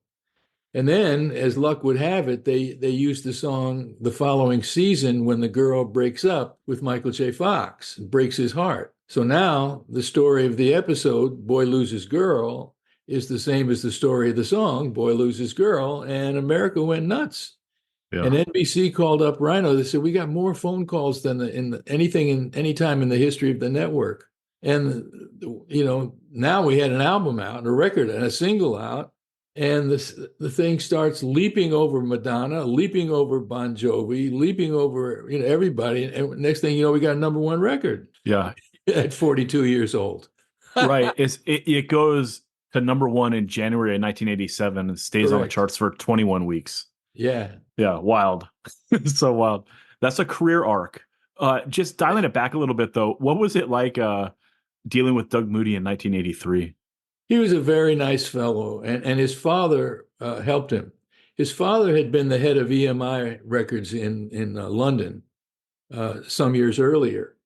And then, as luck would have it, they used the song the following season when the girl breaks up with Michael J. Fox, breaks his heart. So now the story of the episode, Boy Loses Girl, is the same as the story of the song, Boy Loses Girl, and America went nuts. Yeah. And NBC called up Rhino. They said, we got more phone calls than any time in the history of the network. And, now we had an album out and a record and a single out, and the thing starts leaping over Madonna, leaping over Bon Jovi, leaping over, everybody. And next thing you know, we got a number one record. Yeah. At 42 years old. Right. It goes to number one in January of 1987 and stays on the charts for 21 weeks. Yeah. Yeah, wild. So wild. That's a career arc. Just dialing it back a little bit, though, what was it like dealing with Doug Moody in 1983? He was a very nice fellow, and his father helped him. His father had been the head of EMI Records in London some years earlier,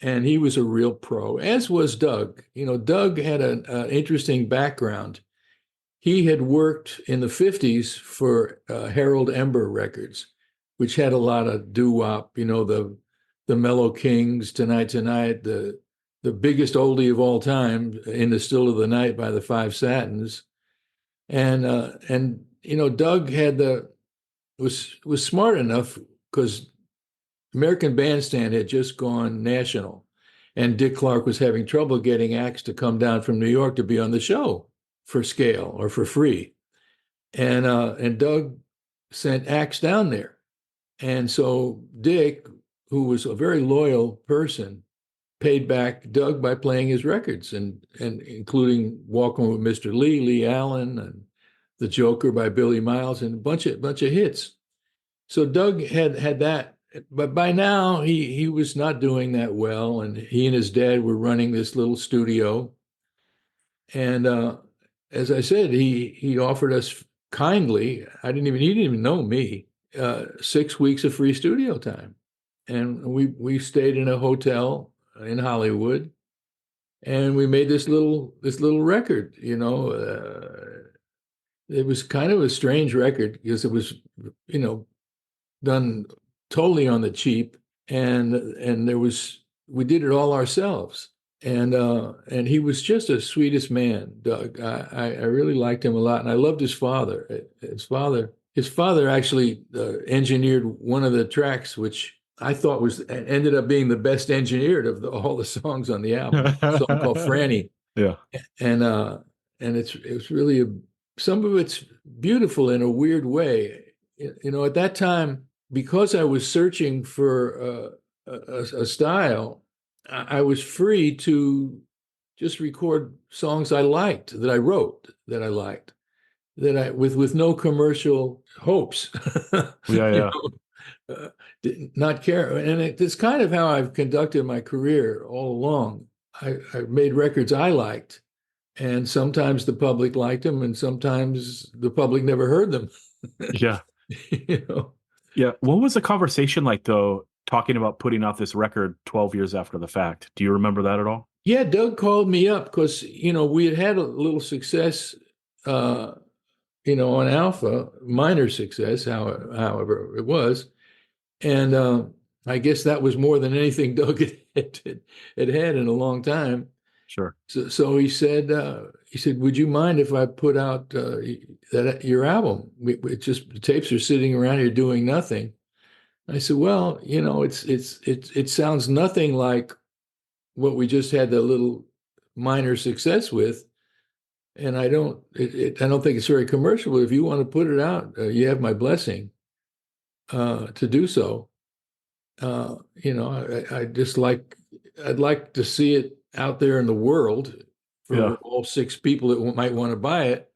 and he was a real pro, as was Doug. You know, Doug had an interesting background. He had worked in the 50s for Harold Ember Records, which had a lot of doo-wop, you know, the Mellow Kings, Tonight Tonight, the biggest oldie of all time, In the Still of the Night by the Five Satins. And you know, Doug was smart enough because American Bandstand had just gone national, and Dick Clark was having trouble getting acts to come down from New York to be on the show for scale or for free. And Doug sent acts down there. And so Dick, who was a very loyal person, paid back Doug by playing his records and including Walking with Mr. Lee Allen, and The Joker by Billy Miles, and a bunch of hits. So Doug had that, but by now he was not doing that well, and he and his dad were running this little studio. And as I said, he offered us kindly. He didn't even know me. 6 weeks of free studio time, and we stayed in a hotel in Hollywood, and we made this little record. You know, it was kind of a strange record because it was, you know, done totally on the cheap, and we did it all ourselves. And he was just the sweetest man, Doug. I really liked him a lot, and I loved his father. His father actually engineered one of the tracks, which I thought ended up being the best engineered of all the songs on the album, a song called Franny. Yeah. And it's really some of it's beautiful in a weird way. You know, at that time, because I was searching for a style, I was free to just record songs I liked, that I wrote, that I liked, with no commercial hopes. Yeah. Did not care. And it's kind of how I've conducted my career all along. I made records I liked, and sometimes the public liked them, and sometimes the public never heard them. Yeah. You know? Yeah. What was the conversation like, though, talking about putting out this record 12 years after the fact? Do you remember that at all? Yeah, Doug called me up because, you know, we had a little success, you know, on Alpha, minor success, however it was. And I guess that was more than anything Doug had in a long time. Sure. So he said, would you mind if I put out your album? It just, the tapes are sitting around here doing nothing. I said, well, you know, it sounds nothing like what we just had the little minor success with, and I don't think it's very commercial. But if you want to put it out, you have my blessing to do so. You know, I'd like to see it out there in the world for all 6 people that might want to buy it.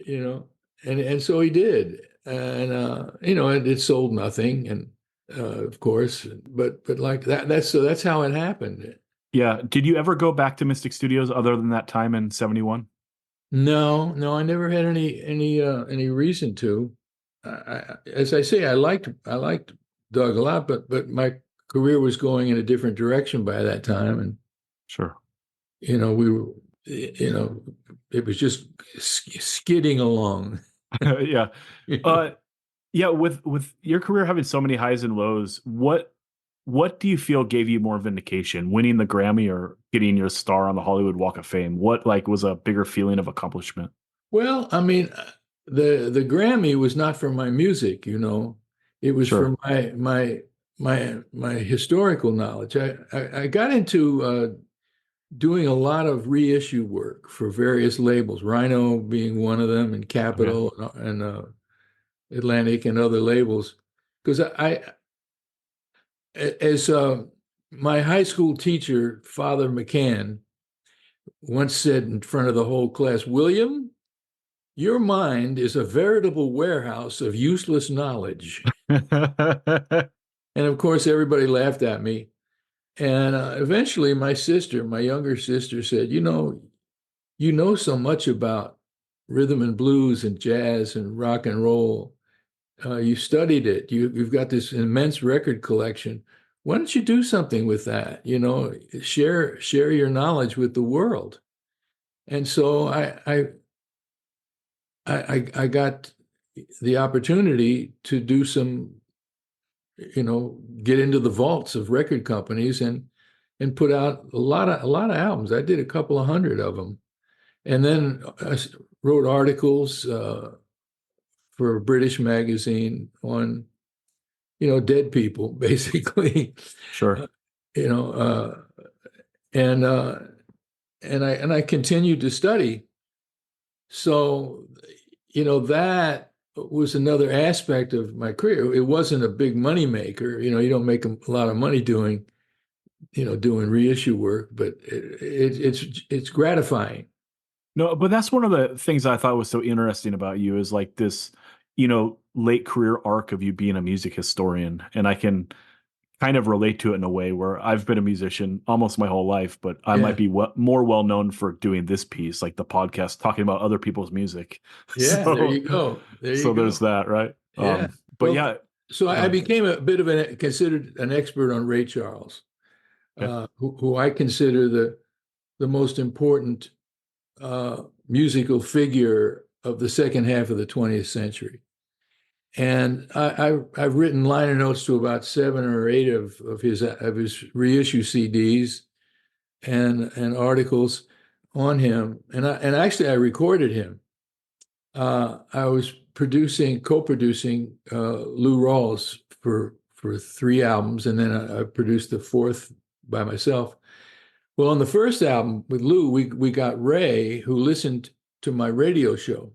You know, and so he did, and you know, it sold nothing, and of course, but like that, that's how it happened. Yeah. Did you ever go back to Mystic Studios other than that time in 71? No, I never had any reason to. As I say, I liked Doug a lot, but my career was going in a different direction by that time, and sure, you know, we were, you know, it was just skidding along. Yeah. Yeah. With your career having so many highs and lows, what do you feel gave you more vindication, winning the Grammy or getting your star on the Hollywood Walk of Fame? What was a bigger feeling of accomplishment? Well, I mean, the Grammy was not for my music, you know, it was for my historical knowledge. I got into doing a lot of reissue work for various labels, Rhino being one of them, and Capitol and Atlantic and other labels, because as my high school teacher, Father McCann, once said in front of the whole class, William, your mind is a veritable warehouse of useless knowledge. And of course, everybody laughed at me. And eventually, my younger sister, said, you know so much about rhythm and blues and jazz and rock and roll. You studied it. You've got this immense record collection. Why don't you do something with that? Share your knowledge with the world. And so I got the opportunity to do some, get into the vaults of record companies and put out a lot of albums. I did a couple of hundred of them, and then I wrote articles for a British magazine on, dead people, basically. Sure. And I continued to study. So, that was another aspect of my career. It wasn't a big money maker. You don't make a lot of money doing reissue work, but it's gratifying. No, but that's one of the things I thought was so interesting about you is like this, late career arc of you being a music historian. And I can kind of relate to it in a way where I've been a musician almost my whole life, but I might be more well known for doing this piece, like the podcast, talking about other people's music. Yeah, there you go. There's that, right? Yeah. So I became a bit of considered an expert on Ray Charles, who I consider the most important musical figure of the second half of the 20th century. And I've written liner notes to about 7 or 8 of his reissue CDs and articles on him. And actually I recorded him. I was co-producing Lou Rawls for 3 albums, and then I produced the 4th by myself. Well, on the first album with Lou, we got Ray, who listened to my radio show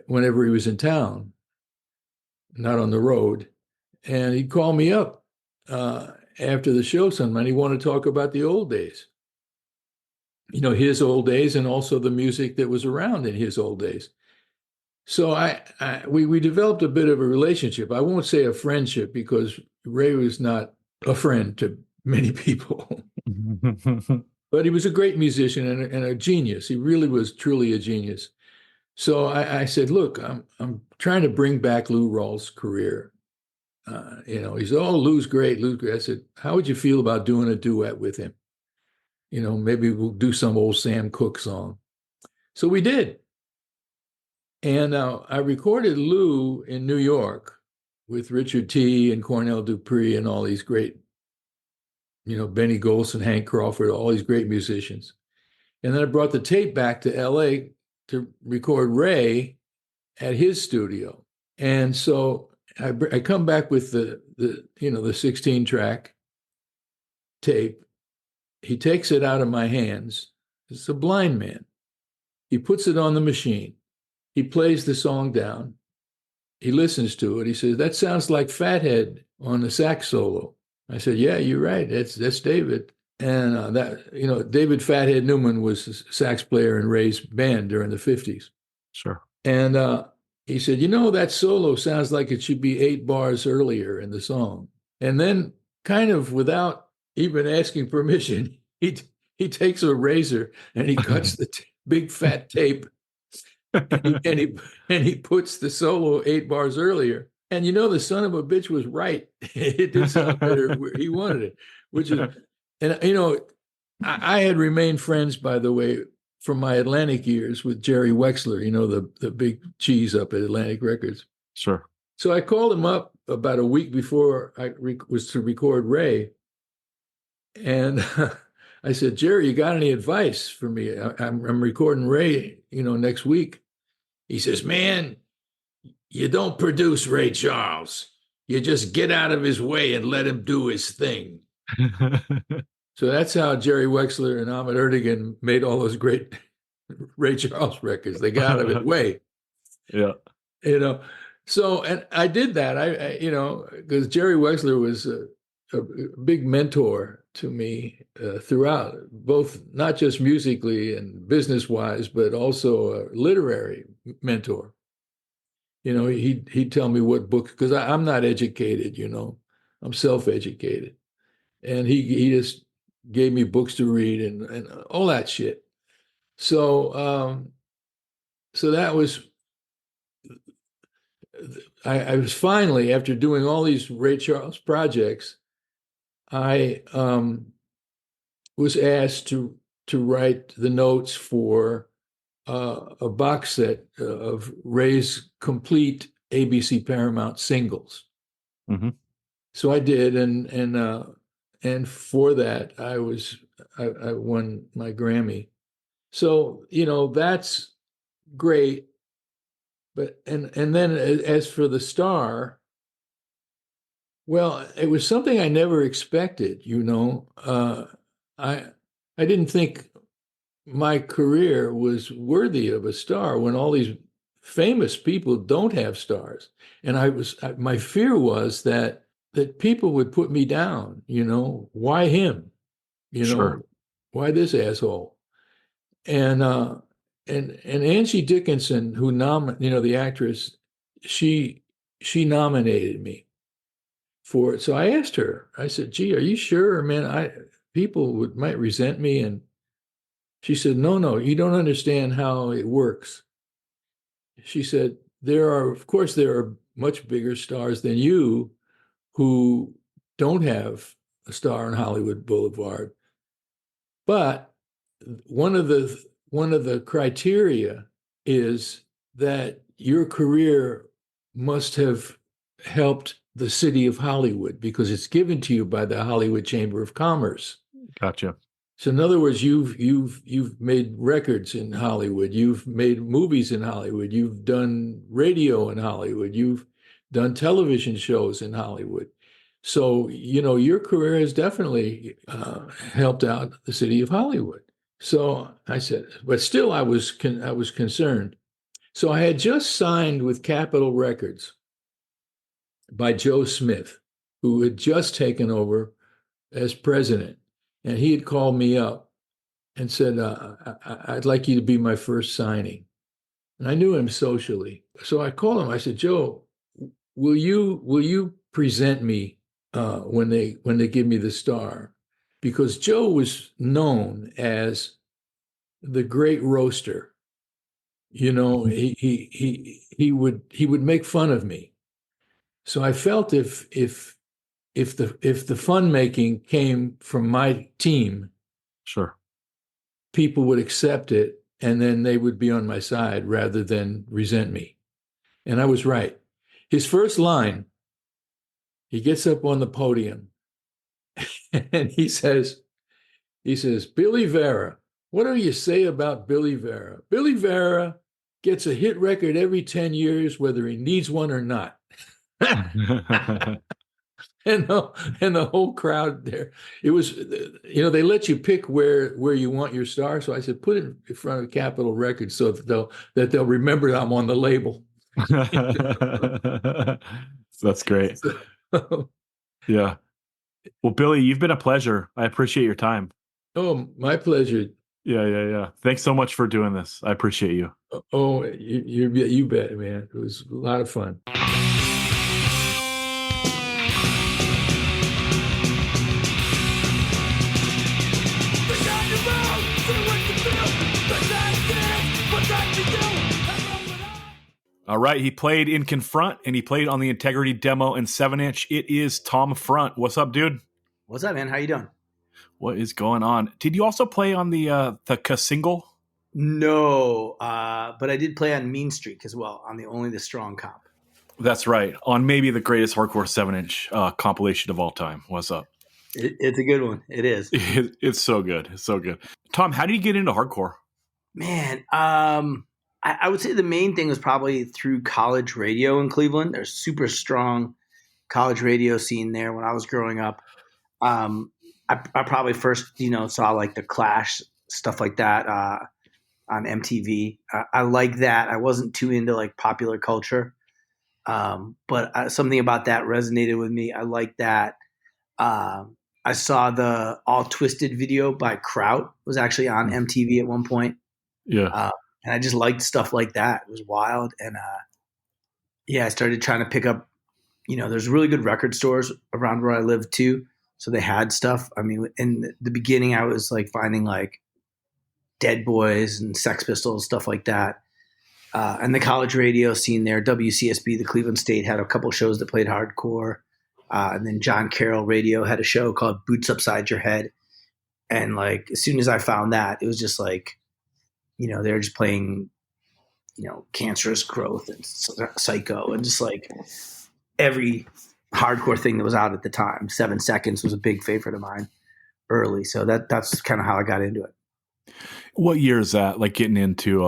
whenever he was in town, not on the road. And he'd call me up after the show sometime. He wanted to talk about the old days, his old days, and also the music that was around in his old days. So we developed a bit of a relationship. I won't say a friendship, because Ray was not a friend to many people. But he was a great musician and a genius. He really was truly a genius. So I said, look, I'm trying to bring back Lou Rawls' career. He said, oh, Lou's great. I said, how would you feel about doing a duet with him? Maybe we'll do some old Sam Cooke song. So we did. And I recorded Lou in New York with Richard T. and Cornell Dupree and all these great, Benny Golson, Hank Crawford, all these great musicians. And then I brought the tape back to LA to record Ray at his studio. And so I come back with the 16-track tape. He takes it out of my hands. It's a blind man. He puts it on the machine. He plays the song down. He listens to it. He says, that sounds like Fathead on the sax solo. I said, yeah, you're right. That's David. And David Fathead Newman was a sax player in Ray's band during the 50s. Sure. And he said, that solo sounds like it should be 8 bars earlier in the song. And then, kind of without even asking permission, he takes a razor and he cuts the big fat tape, and he puts the solo 8 bars earlier. And the son of a bitch was right. It did sound better where he wanted it, which is, and I had remained friends, by the way, from my Atlantic years with Jerry Wexler, the big cheese up at Atlantic Records. Sure. So I called him up about a week before I was to record Ray. And I said, Jerry, you got any advice for me? I'm recording Ray, next week. He says, man, you don't produce Ray Charles. You just get out of his way and let him do his thing. So that's how Jerry Wexler and Ahmet Ertegun made all those great Ray Charles records. They got out of his way. Yeah. So, and I did that, because Jerry Wexler was a big mentor to me throughout, both not just musically and business wise, but also a literary mentor. He'd tell me what book, because I'm not educated, I'm self-educated. And he just gave me books to read and all that shit. So so that was, I was finally, after doing all these Ray Charles projects, I was asked to write the notes for a box set of Ray's complete ABC Paramount singles. Mm-hmm. So I did, and for that I won my Grammy. So that's great. But and then as for the star, well, it was something I never expected. I didn't think my career was worthy of a star when all these famous people don't have stars. And my fear was that people would put me down. Why him? Sure. Why this asshole? And Angie Dickinson, who the actress, she nominated me for it. So I asked her. I said, "Gee, are you sure, man? People might resent me." And she said, "No, you don't understand how it works." She said, of course, there are much bigger stars than you who don't have a star on Hollywood Boulevard, but one of the criteria is that your career must have helped the city of Hollywood because it's given to you by the Hollywood Chamber of Commerce. Gotcha. So in other words, you've made records in Hollywood, you've made movies in Hollywood, you've done radio in Hollywood, you've done television shows in Hollywood. So your career has definitely helped out the city of Hollywood. So I said, but still I was concerned. So I had just signed with Capitol Records by Joe Smith, who had just taken over as president. And he had called me up and said, I'd like you to be my first signing. And I knew him socially. So I called him. I said, Joe, will you present me when they give me the star? Because Joe was known as the great roaster. He would make fun of me. So I felt if the fun making came from my team, sure, people would accept it and then they would be on my side rather than resent me. And I was right. His first line, he gets up on the podium and he says, Billy Vera, what do you say about Billy Vera? Billy Vera gets a hit record every 10 years, whether he needs one or not. And the whole crowd there, it was, they let you pick where you want your star. So I said, put it in front of Capitol Records so that they'll remember that I'm on the label. That's great. Yeah. Well, Billy, you've been a pleasure. I appreciate your time. Oh, my pleasure. Yeah. Thanks so much for doing this. I appreciate you. Oh, you bet, man. It was a lot of fun. All right, he played in Confront and he played on the Integrity demo and 7-inch. It is Tom Front. What's up, dude? What's up, man? How you doing? What is going on? Did you also play on the single? No, but I did play on Mean Streak as well on the Only the Strong comp. That's right, on maybe the greatest hardcore 7-inch compilation of all time. What's up? It's a good one. It is. It's so good. It's so good. Tom, how did you get into hardcore? Man, I would say the main thing was probably through college radio in Cleveland. There's super strong college radio scene there when I was growing up. I probably first, saw like the Clash, stuff like that on MTV. I like that. I wasn't too into like popular culture, but something about that resonated with me. I like that. I I saw the All Twisted video by Kraut. It was actually on MTV at one point. Yeah. And I just liked stuff like that. It was wild. And I started trying to pick up, there's really good record stores around where I live too. So they had stuff. I mean, in the beginning, I was like finding like Dead Boys and Sex Pistols, stuff like that. And the college radio scene there, WCSB, the Cleveland State, had a couple shows that played hardcore. And then John Carroll Radio had a show called Boots Upside Your Head. And like, as soon as I found that, it was just like, they were just playing, Cancerous Growth and Psycho and just like every hardcore thing that was out at the time. 7 Seconds was a big favorite of mine early. So that's kind of how I got into it. What year is that? Like getting into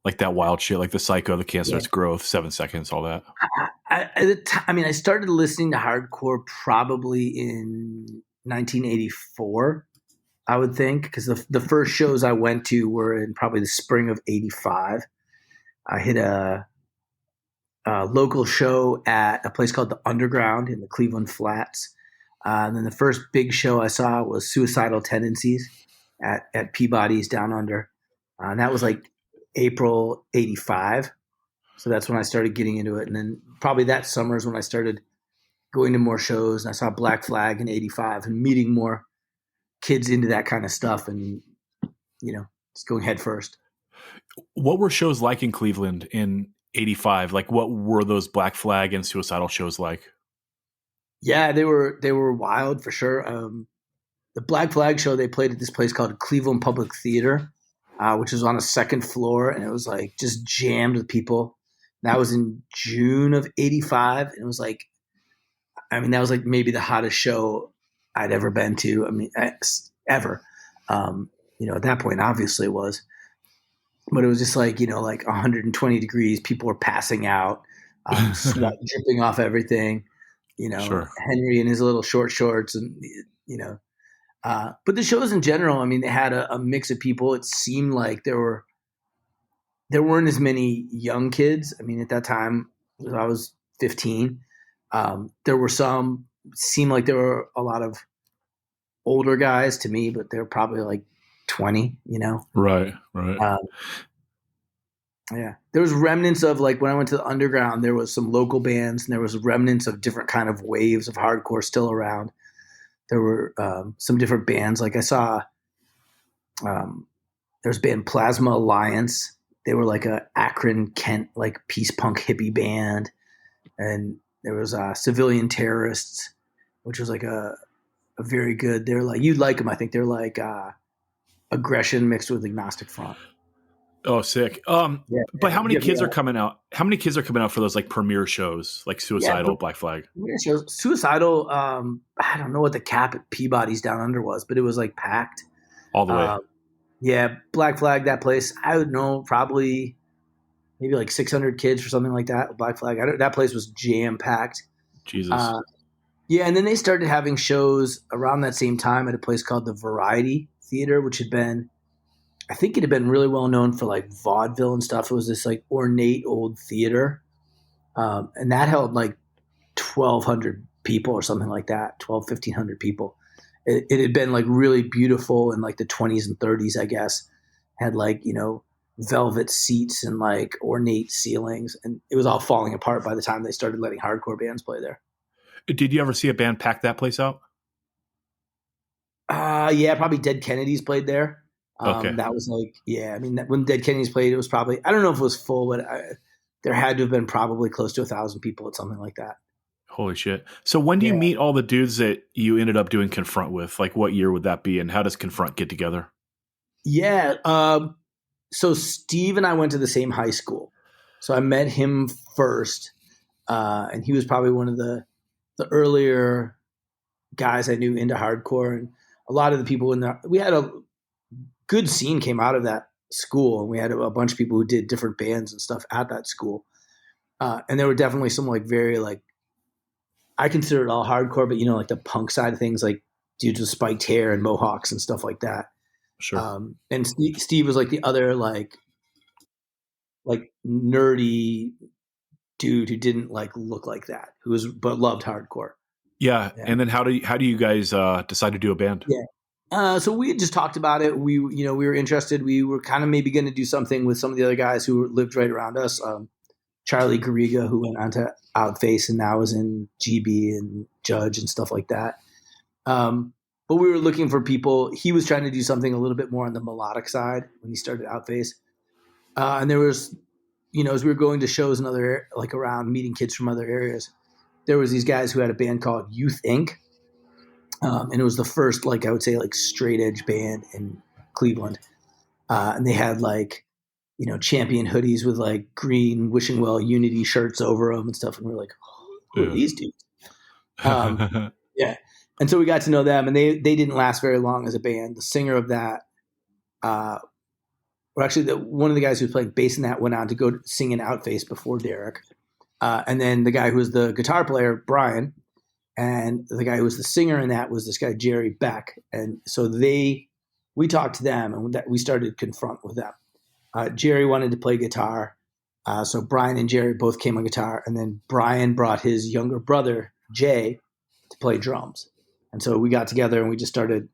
like that wild shit, like the Psycho, the Cancerous Growth, 7 Seconds, all that. I started listening to hardcore probably in 1984, I would think, because the first shows I went to were in probably the spring of '85. I hit a local show at a place called the Underground in the Cleveland Flats. And then the first big show I saw was Suicidal Tendencies at Peabody's Down Under. And that was like April '85. So that's when I started getting into it. And then probably that summer is when I started going to more shows. And I saw Black Flag in '85 and meeting more kids into that kind of stuff and, just going head first. What were shows like in Cleveland in '85? Like what were those Black Flag and Suicidal shows like? Yeah, they were wild for sure. The Black Flag show, they played at this place called Cleveland Public Theater, which was on a second floor. And it was like just jammed with people. That was in June of '85. And it was like, that was like maybe the hottest show I'd ever been to. Ever. At that point, obviously it was. But it was just like, like 120 degrees. People were passing out, sweat dripping off everything. Sure. Henry in his little short shorts and, but the shows in general, they had a mix of people. It seemed like there weren't as many young kids. At that time, I was 15. There were some, seemed like there were a lot of older guys to me, but they were probably like 20, Right. Yeah. There was remnants of like when I went to the Underground, there was some local bands and there was remnants of different kind of waves of hardcore still around. There were some different bands. Like I saw there's band Plasma Alliance. They were like a Akron, Kent, like peace punk hippie band. And there was Civilian Terrorists, which was like a very good, they're like, you'd like them. I think they're like aggression mixed with Agnostic Front. Oh, sick. But how many kids are coming out? How many kids are coming out for those like premiere shows, like Suicidal, Black Flag? Suicidal, I don't know what the cap at Peabody's Down Under was, but it was like packed. All the way. Yeah, Black Flag, that place, I would know probably maybe like 600 kids or something like that. Black Flag, that place was jam-packed. Jesus. Yeah, and then they started having shows around that same time at a place called the Variety Theater, which had been, I think it had been really well known for like vaudeville and stuff. It was this like ornate old theater. And that held like 1,200 people or something like that, 1,500 people. It had been like really beautiful in like the 20s and 30s, I guess. Had like, velvet seats and like ornate ceilings. And it was all falling apart by the time they started letting hardcore bands play there. Did you ever see a band pack that place out? Yeah, probably Dead Kennedys played there. Okay. That was like, when Dead Kennedys played, it was probably, I don't know if it was full, but there had to have been probably close to 1,000 people at something like that. Holy shit. So when do you meet all the dudes that you ended up doing Confront with? Like what year would that be? And how does Confront get together? Yeah. So Steve and I went to the same high school. So I met him first. And he was probably one of the earlier guys I knew into hardcore. And a lot of the people we had a good scene came out of that school. And we had a bunch of people who did different bands and stuff at that school. And there were definitely some like very like, I consider it all hardcore, but like the punk side of things, like dudes with spiked hair and mohawks and stuff like that. Sure. And Steve was like the other like nerdy dude who didn't like look like that, but loved hardcore. Yeah. And then how do you guys decide to do a band? Yeah. So we had just talked about it. We were interested. We were kind of maybe going to do something with some of the other guys who lived right around us. Charlie Garriga, who went on to Outface and now is in GB and Judge and stuff like that. But we were looking for people. He was trying to do something a little bit more on the melodic side when he started Outface. And there was, as we were going to shows in other, like around meeting kids from other areas, there was these guys who had a band called Youth Inc. And it was the first, I would say, straight edge band in Cleveland. And they had champion hoodies with green Wishing Well Unity shirts over them and stuff. And we were like, who are these dudes? Yeah. And so we got to know them, and they didn't last very long as a band. The singer of that, one of the guys who was playing bass in that went on to go sing in Outface before Derek. And then the guy who was the guitar player, Brian, and the guy who was the singer in that was this guy, Jerry Beck. And so we talked to them, and we started Confront with them. Jerry wanted to play guitar. So Brian and Jerry both came on guitar, and then Brian brought his younger brother, Jay, to play drums. And so we got together and we just started,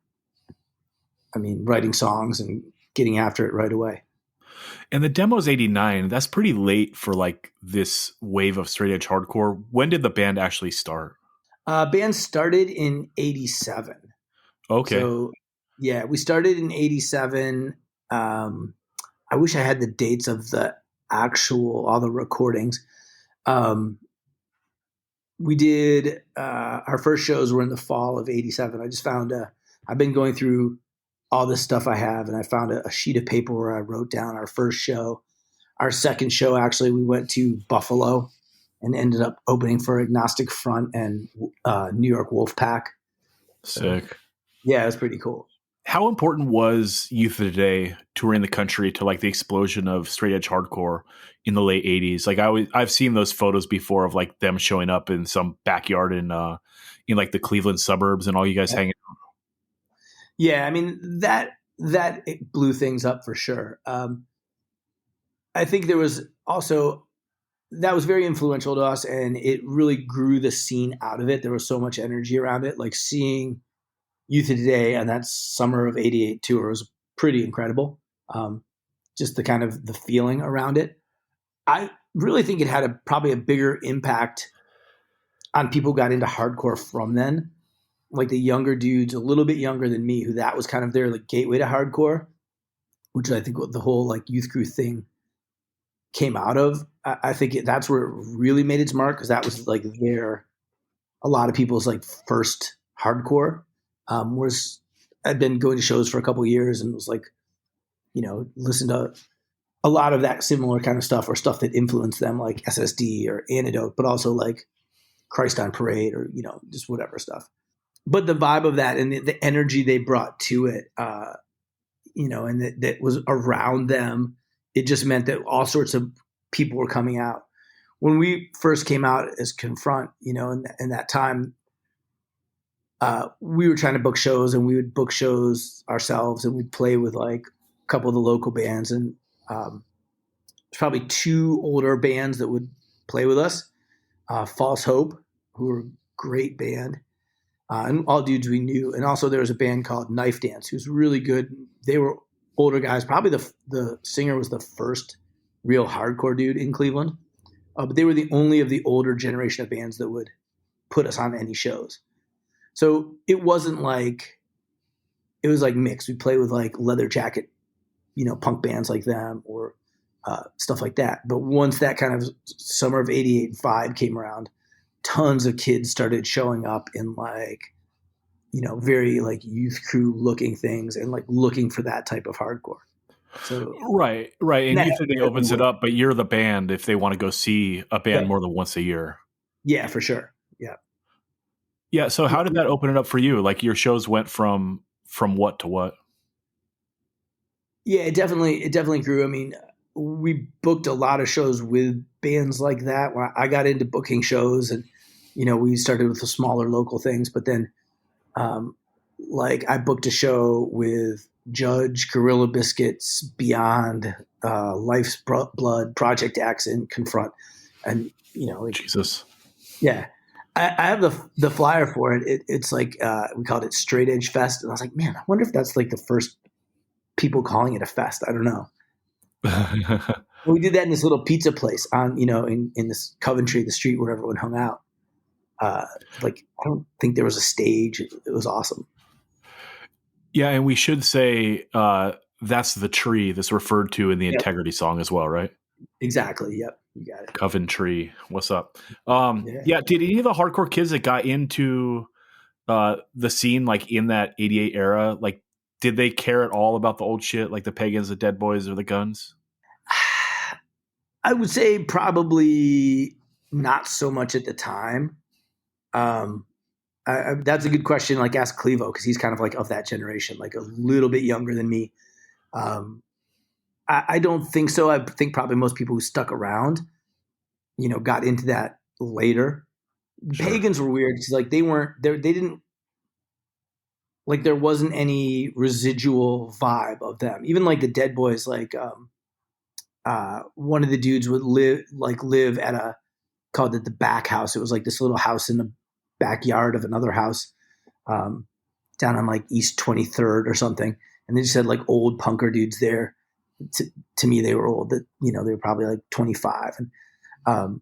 writing songs and getting after it right away. And the demo's 89. That's pretty late for this wave of straight edge hardcore. When did the band actually start? Band started in 87. Okay. So yeah, we started in 87. I wish I had the dates of all the recordings. We did, our first shows were in the fall of 87. I just found, I've been going through all this stuff I have, and I found a sheet of paper where I wrote down our first show. Our second show, actually, we went to Buffalo and ended up opening for Agnostic Front and New York Wolfpack. Sick. So, yeah, it was pretty cool. How important was Youth of Today touring the country to the explosion of straight edge hardcore in the late 80s? I've seen those photos before of them showing up in some backyard in the Cleveland suburbs and all you guys hanging out. Yeah, that it blew things up for sure. I think there was also, that was very influential to us, and it really grew the scene out of it. There was so much energy around it. Seeing Youth of Today and that summer of 88 tour was pretty incredible. Just the kind of the feeling around it. I really think it had probably a bigger impact on people who got into hardcore from then. The younger dudes, a little bit younger than me, who that was kind of their gateway to hardcore, which I think the whole youth crew thing came out of. I think that's where it really made its mark, because that was a lot of people's first hardcore. Whereas I'd been going to shows for a couple of years and was listen to a lot of that similar kind of stuff, or stuff that influenced them, like SSD or Antidote, but also Christ on Parade, or just whatever stuff. But the vibe of that and the energy they brought to it, and that was around them, it just meant that all sorts of people were coming out. When we first came out as Confront, in that time, we were trying to book shows, and we would book shows ourselves, and we'd play with a couple of the local bands. And there's probably two older bands that would play with us. False Hope, who were a great band. And all dudes we knew. And also there was a band called Knife Dance, who's really good. They were older guys. Probably the singer was the first real hardcore dude in Cleveland. But they were the only of the older generation of bands that would put us on any shows. So it wasn't it was mixed. We'd play with Leather Jacket, punk bands like them, or stuff like that. But once that kind of summer of 88 vibe came around, tons of kids started showing up in very youth crew looking things, and looking for that type of hardcore. So right. And Youth of Today opens it up, but you're the band if they want to go see a band more than once a year. Yeah, for sure. Yeah. So how did that open it up for you? Your shows went from what to what? Yeah, it definitely grew. We booked a lot of shows with bands like that. When I got into booking shows, and we started with the smaller local things, but then I booked a show with Judge, Gorilla Biscuits, Beyond, Life's Blood, Project X, and Confront, and Jesus, yeah. I have the flyer for it. It's like we called it Straight Edge Fest, and I was like, man, I wonder if that's like the first people calling it a fest. I don't know. We did that in this little pizza place on, in this Coventry, the street where everyone hung out. Like, I don't think there was a stage. It was awesome. Yeah, and we should say that's the tree that's referred to in the Integrity song as well, right? Exactly. Yep. You got it. Coventry. What's up? Yeah. Did any of the hardcore kids that got into the scene, like in that 88 era, like, did they care at all about the old shit, like the Pagans, the Dead Boys, or the Guns? I would say probably not so much at the time. That's a good question. Like, ask Clevo, because he's kind of like of that generation, like a little bit younger than me. I don't think so. I think probably most people who stuck around, got into that later. Sure. Pagans were weird because like they didn't, like, there wasn't any residual vibe of them. Even like the Dead Boys, like one of the dudes would live at called it the back house. It was like this little house in the backyard of another house down on like East 23rd or something. And they just had like old punker dudes there. To me, they were old. That they were probably like 25. And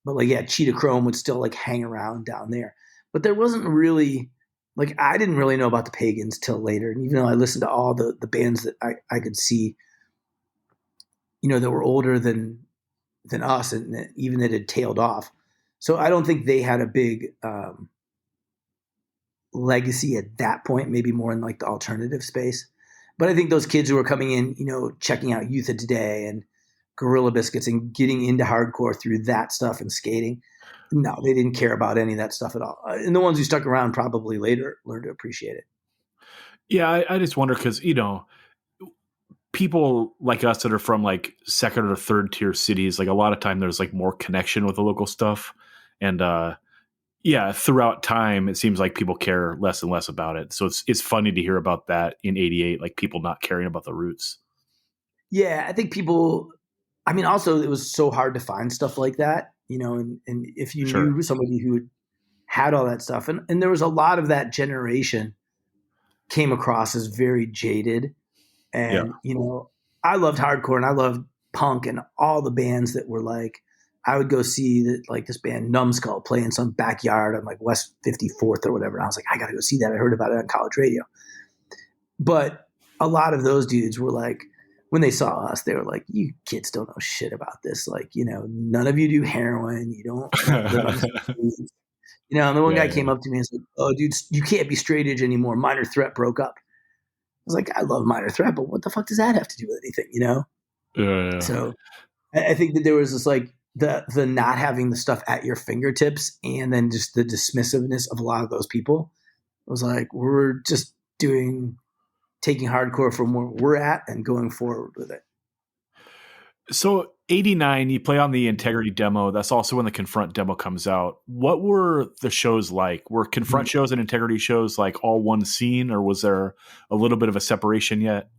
but like, yeah, Cheetah Chrome would still like hang around down there. But there wasn't really, like, I didn't really know about the Pagans till later. And even though I listened to all the bands that I could see, that were older than us, and even that had tailed off. So I don't think they had a big legacy at that point, maybe more in like the alternative space. But I think those kids who were coming in, checking out Youth of Today and Gorilla Biscuits and getting into hardcore through that stuff and skating, no, they didn't care about any of that stuff at all. And the ones who stuck around probably later learned to appreciate it. Yeah, I just wonder because, people like us that are from like second or third tier cities, like a lot of time there's like more connection with the local stuff. And throughout time, it seems like people care less and less about it. So it's funny to hear about that in 88, like people not caring about the roots. Yeah, I think people, also it was so hard to find stuff like that, and if you knew somebody who had all that stuff, and there was a lot of that generation came across as very jaded. And, I loved hardcore and I loved punk and all the bands that were like, I would go see that, like this band Numbskull play in some backyard on like West 54th or whatever. And I was like, I got to go see that. I heard about it on college radio. But a lot of those dudes were like, when they saw us, they were like, you kids don't know shit about this. Like, none of you do heroin. You don't live on the streets. And the one guy came up to me and said, oh, dude, you can't be straight edge anymore. Minor Threat broke up. I was like, I love Minor Threat, but what the fuck does that have to do with anything, Yeah. So I think that there was this like the not having the stuff at your fingertips, and then just the dismissiveness of a lot of those people. It was like, we're just taking hardcore from where we're at and going forward with it. So 89, you play on the Integrity demo. That's also when the Confront demo comes out. What were the shows like? Were Confront shows and Integrity shows like all one scene, or was there a little bit of a separation yet?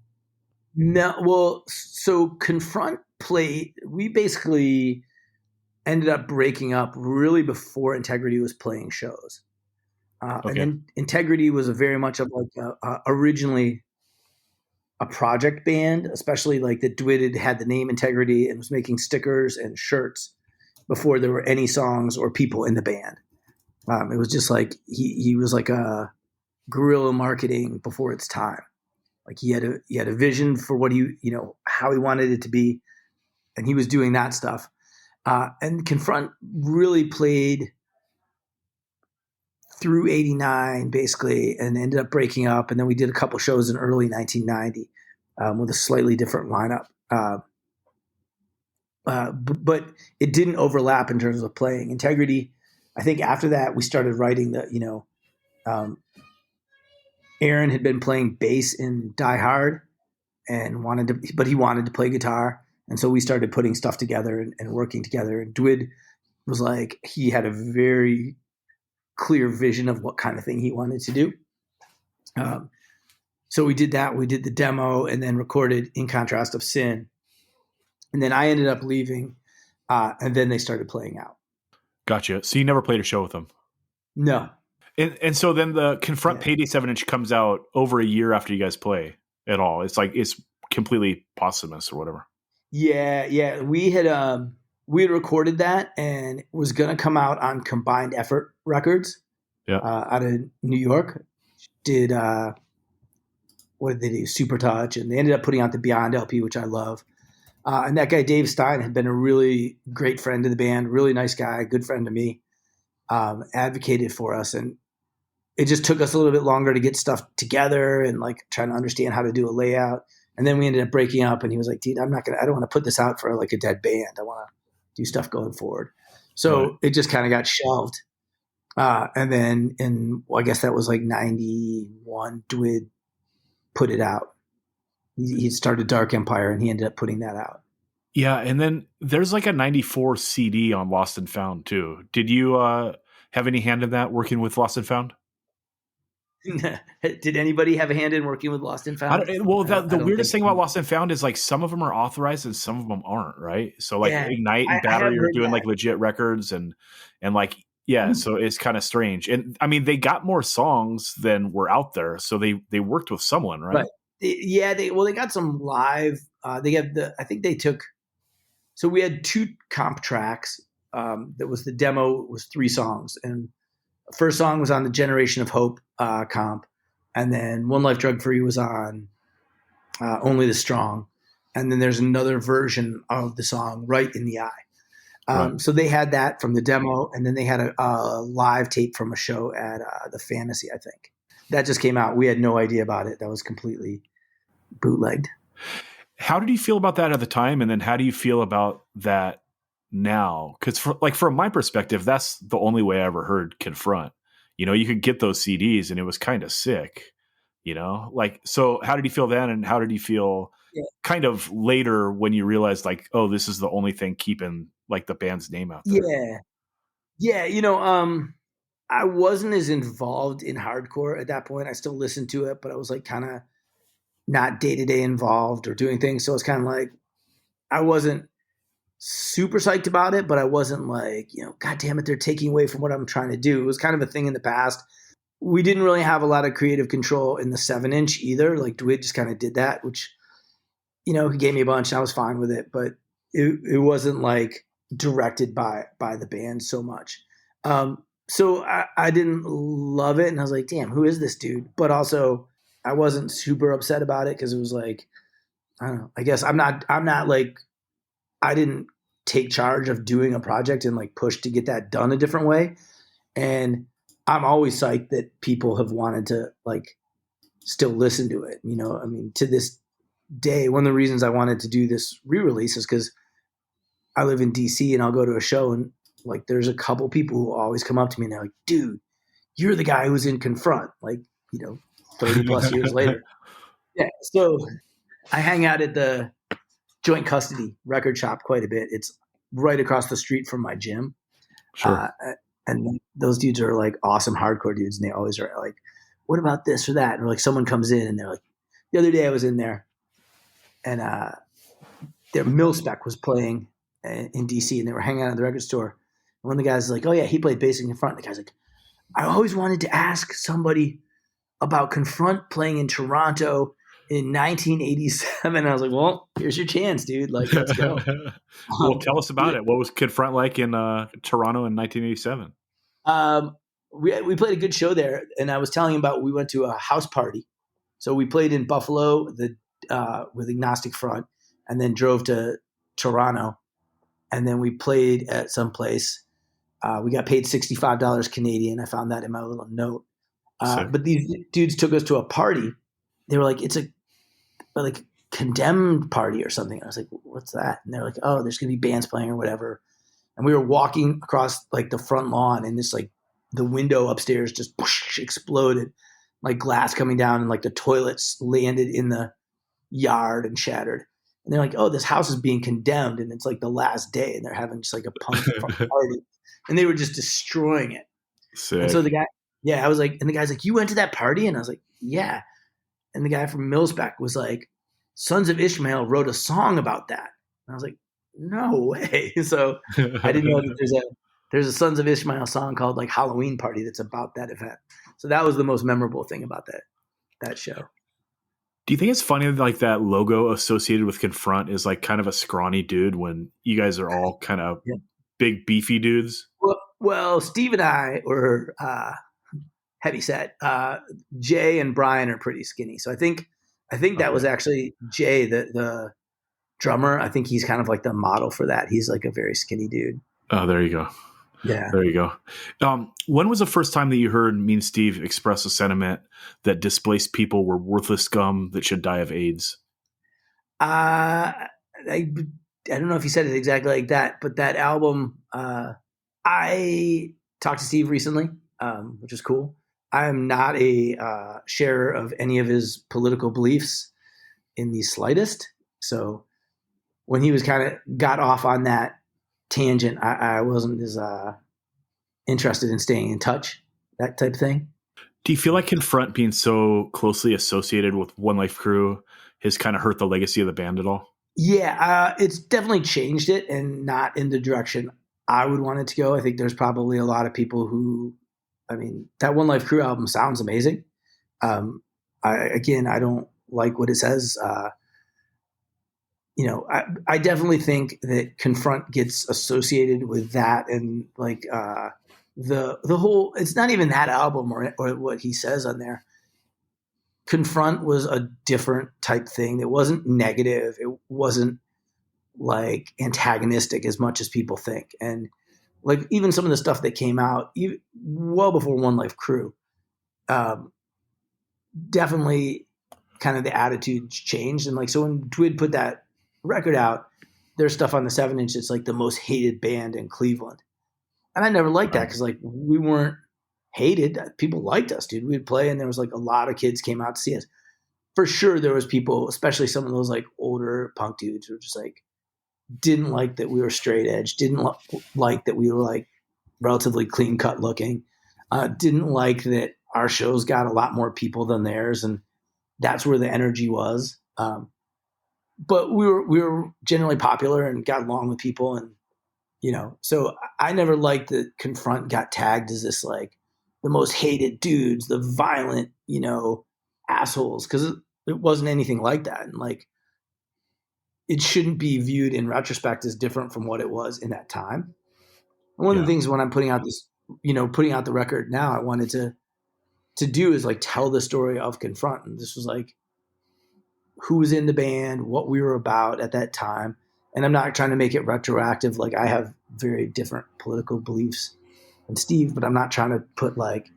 No. Well, so Confront we basically ended up breaking up really before Integrity was playing shows. And then Integrity was very much of like originally a project band, especially like that Dwid had the name Integrity and was making stickers and shirts before there were any songs or people in the band. It was just like he was like a guerrilla marketing before its time. Like he had a vision for what how he wanted it to be, and he was doing that stuff. And Confront really played through 89 basically, and ended up breaking up. And then we did a couple shows in early 1990 with a slightly different lineup. But it didn't overlap in terms of playing. Integrity, I think after that we started writing Aaron had been playing bass in Die Hard and he wanted to play guitar. And so we started putting stuff together and working together. And Dwid was like, he had a very clear vision of what kind of thing he wanted to do. So we did that. We did the demo and then recorded In Contrast of Sin. And then I ended up leaving, and then they started playing out. Gotcha. So you never played a show with them. No. And so then the Confront Payday 7-inch comes out over a year after you guys play at all. It's like it's completely posthumous or whatever. Yeah. We had recorded that and it was gonna come out on Combined Effort Records. Yeah. Out of New York. Did what did they do? Super Touch, and they ended up putting out the Beyond LP, which I love. And that guy Dave Stein had been a really great friend of the band, really nice guy, good friend to me. Advocated for us, and it just took us a little bit longer to get stuff together and like trying to understand how to do a layout. And then we ended up breaking up, and he was like, "Dude, I don't want to put this out for like a dead band. I want to do stuff going forward." So it just kind of got shelved. And then I guess that was like 91, Dwid put it out. He started Dark Empire and he ended up putting that out. Yeah. And then there's like a 94 CD on Lost and Found too. Did you have any hand in that working with Lost and Found? Did anybody have a hand in working with Lost and Found? The weirdest thing about Lost and Found is like some of them are authorized and some of them aren't, right? So like Ignite and Battery are doing like legit records and like, so it's kind of strange. And I mean, they got more songs than were out there. So they worked with someone, right? They got some live, so we had 2 comp tracks. That was the demo was 3 songs. And the first song was on the Generation of Hope comp. And then One Life Drug Free was on Only the Strong. And then there's another version of the song Right in the Eye. So they had that from the demo, and then they had a live tape from a show at the Fantasy, I think. That just came out. We had no idea about it. That was completely bootlegged. How did you feel about that at the time, and then how do you feel about that now? Because from my perspective, that's the only way I ever heard Confront. You know, you could get those CDs, and it was kind of sick. You know, like, so how did you feel then, and how did you feel kind of later when you realized like, oh, this is the only thing keeping like the band's name out there? Yeah. You know, I wasn't as involved in hardcore at that point. I still listened to it, but I was like kind of not day-to-day involved or doing things. So it's kind of like, I wasn't super psyched about it, but I wasn't like, you know, God damn it, they're taking away from what I'm trying to do. It was kind of a thing in the past. We didn't really have a lot of creative control in the 7-inch either. Like Dwid just kind of did that, which, you know, he gave me a bunch and I was fine with it, but it wasn't like directed by the band so much. So I didn't love it. And I was like, damn, who is this dude? But also I wasn't super upset about it because it was like, I don't know, I guess I'm not like, I didn't take charge of doing a project and like push to get that done a different way. And I'm always psyched that people have wanted to like still listen to it. You know, I mean, to this day, one of the reasons I wanted to do this re-release is because I live in DC and I'll go to a show and like there's a couple people who always come up to me and they're like, dude, you're the guy who's in Confront, like, you know, 30 plus years later. Yeah. So I hang out at the Joint Custody record shop quite a bit. It's right across the street from my gym. Sure. And those dudes are like awesome hardcore dudes. And they always are like, what about this or that? And like someone comes in and they're like, the other day I was in there and their Mil-Spec was playing in DC and they were hanging out at the record store. And one of the guys is like, oh yeah, he played bass in Confront. And the guy's like, I always wanted to ask somebody about Confront playing in Toronto in 1987. And I was like, well, here's your chance, dude. Like, let's go. Well, tell us about it. What was Confront like in Toronto in 1987? We played a good show there. And I was telling him about, we went to a house party. So we played in Buffalo with Agnostic Front and then drove to Toronto. And then we played at some place. We got paid $65 Canadian. I found that in my little note. But these dudes took us to a party. They were like, it's a like Condemned party or something. I was like, what's that? And they're like, oh, there's going to be bands playing or whatever. And we were walking across like the front lawn and this like the window upstairs just whoosh, exploded, like glass coming down and like the toilets landed in the yard and shattered. And they're like, oh, this house is being condemned and it's like the last day and they're having just like a punk party. And they were just destroying it. Sick. And so the guy, I was like, and the guy's like, you went to that party? And I was like, yeah. And the guy from Mil-Spec was like, Sons of Ishmael wrote a song about that. And I was like, no way. So I didn't know that there's there's a Sons of Ishmael song called like Halloween Party that's about that event. So that was the most memorable thing about that show. Do you think it's funny like that logo associated with Confront is like kind of a scrawny dude when you guys are all kind of big beefy dudes? Well, Steve and I were heavy set. Jay and Brian are pretty skinny. So I think that was actually Jay, the drummer. I think he's kind of like the model for that. He's like a very skinny dude. Oh, there you go. Yeah. There you go. When was the first time that you heard me and Steve express a sentiment that displaced people were worthless scum that should die of AIDS? I don't know if he said it exactly like that, but that album, I talked to Steve recently, which is cool. I'm not a sharer of any of his political beliefs in the slightest. So when he was kind of got off on that tangent, I wasn't as interested in staying in touch, that type of thing. Do you feel like Confront being so closely associated with One Life Crew has kind of hurt the legacy of the band at all? Yeah, it's definitely changed it and not in the direction I would want it to go. I think there's probably a lot of people who, I mean, that One Life Crew album sounds amazing. I don't like what it says. I definitely think that Confront gets associated with that, and like the whole. It's not even that album or what he says on there. Confront was a different type thing. It wasn't negative. It wasn't like antagonistic as much as people think, and like even some of the stuff that came out well before One Life Crew, definitely kind of the attitude changed. And like, so when Dwid put that record out, there's stuff on the 7-inch that's like the most hated band in Cleveland. And I never liked that because like we weren't hated. People liked us, dude. We'd play and there was like a lot of kids came out to see us. For sure there was people, especially some of those like older punk dudes who were just like, didn't like that we were straight edge, didn't like that we were like relatively clean cut looking, didn't like that our shows got a lot more people than theirs. And that's where the energy was. But we were generally popular and got along with people. And, so I never liked that Confront got tagged as this, like the most hated dudes, the violent, assholes. Cause it wasn't anything like that. And like, it shouldn't be viewed in retrospect as different from what it was in that time. And one of the things when I'm putting out this, putting out the record now, I wanted to do is like tell the story of Confront. And this was like, who was in the band, what we were about at that time. And I'm not trying to make it retroactive. Like I have very different political beliefs than Steve, but I'm not trying to put like,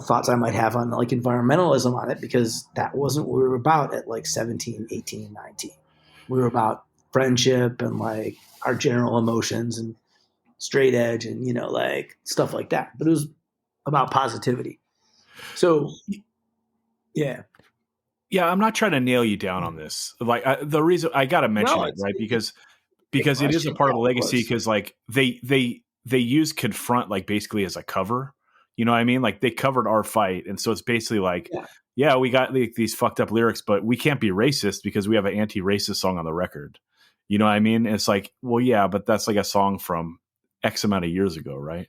thoughts I might have on like environmentalism on it, because that wasn't what we were about at like 17, 18, 19. We were about friendship and like our general emotions and straight edge and, like stuff like that. But it was about positivity. So, yeah. Yeah, I'm not trying to nail you down on this. Like the reason I got to mention it, right? Because it is a part of the legacy. Because like they use Confront like basically as a cover. You know what I mean? Like they covered our fight, and so it's basically like, yeah, we got like, these fucked up lyrics, but we can't be racist because we have an anti-racist song on the record. You know what I mean? And it's like, well, yeah, but that's like a song from X amount of years ago, right?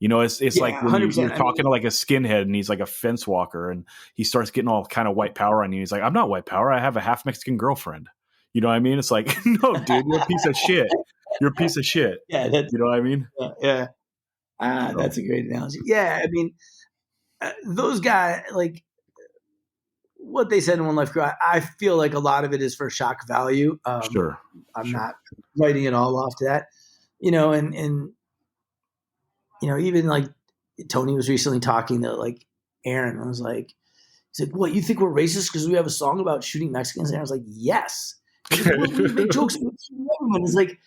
It's like when you're talking to like a skinhead and he's like a fence walker and he starts getting all kind of white power on you. He's like, I'm not white power. I have a half Mexican girlfriend. You know what I mean? It's like, no, dude, you're a piece of shit. You're a piece of shit. Yeah. You know what I mean? Yeah. That's a great analogy. Yeah. I mean, those guys, like what they said in One Life Crew, I feel like a lot of it is for shock value. Sure. I'm not writing it all off to that, and even like Tony was recently talking to like Aaron and was like, he's like, what, you think we're racist because we have a song about shooting Mexicans? And I was like, yes. He's like, we make jokes about everyone. It's like,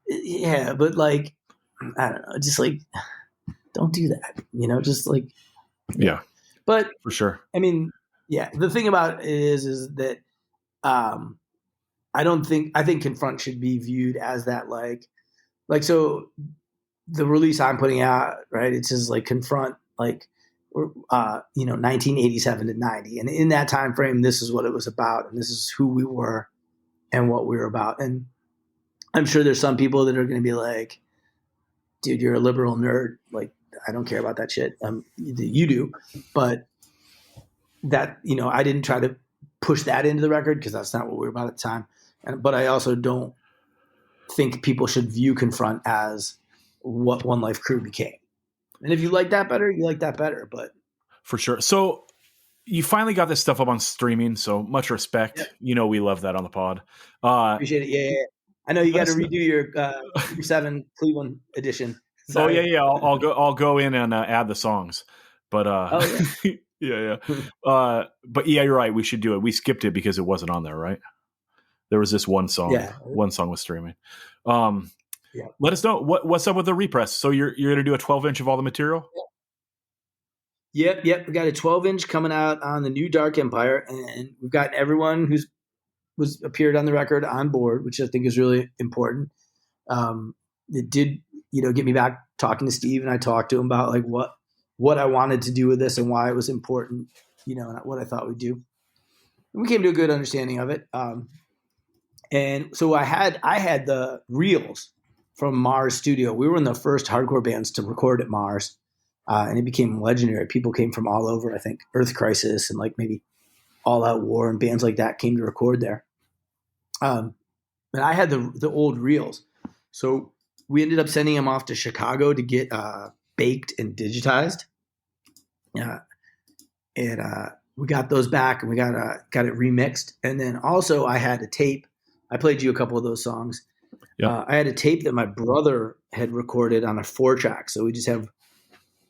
yeah, but like, I don't know, just like, don't do that, just like, yeah. But for sure. I mean, yeah, the thing about it is that I think Confront should be viewed as that like so the release I'm putting out, right? It says like Confront, like 1987 to 90, and in that time frame, this is what it was about, and this is who we were and what we were about. And I'm sure there's some people that are going to be like, dude, you're a liberal nerd. Like, I don't care about that shit. You do, but that, I didn't try to push that into the record because that's not what we were about at the time. But I also don't think people should view Confront as what One Life Crew became. And if you like that better, you like that better. But for sure. So you finally got this stuff up on streaming. So much respect. Yep. We love that on the pod. Appreciate it. Yeah. I know you got to redo your Super 7 Cleveland edition. Sorry. Oh yeah. I'll go in and add the songs. But yeah. But yeah, you're right. We should do it. We skipped it because it wasn't on there, right? There was this one song. Yeah. One song was streaming. Let us know what's up with the repress. So you're going to do a 12-inch of all the material? Yep. We got a 12-inch coming out on the new Dark Empire, and we've got everyone who's appeared on the record on board, which I think is really important. It did, get me back talking to Steve, and I talked to him about like what I wanted to do with this and why it was important, and what I thought we'd do. And we came to a good understanding of it. And so I had the reels from Mars Studio. We were one of the first hardcore bands to record at Mars, and it became legendary. People came from all over. I think Earth Crisis and like maybe All Out War and bands like that came to record there. And I had the old reels, so we ended up sending them off to Chicago to get baked and digitized. And we got those back, and we got it remixed. And then also I had a tape. I played you a couple of those songs. Yep. I had a tape that my brother had recorded on a 4-track. So we just have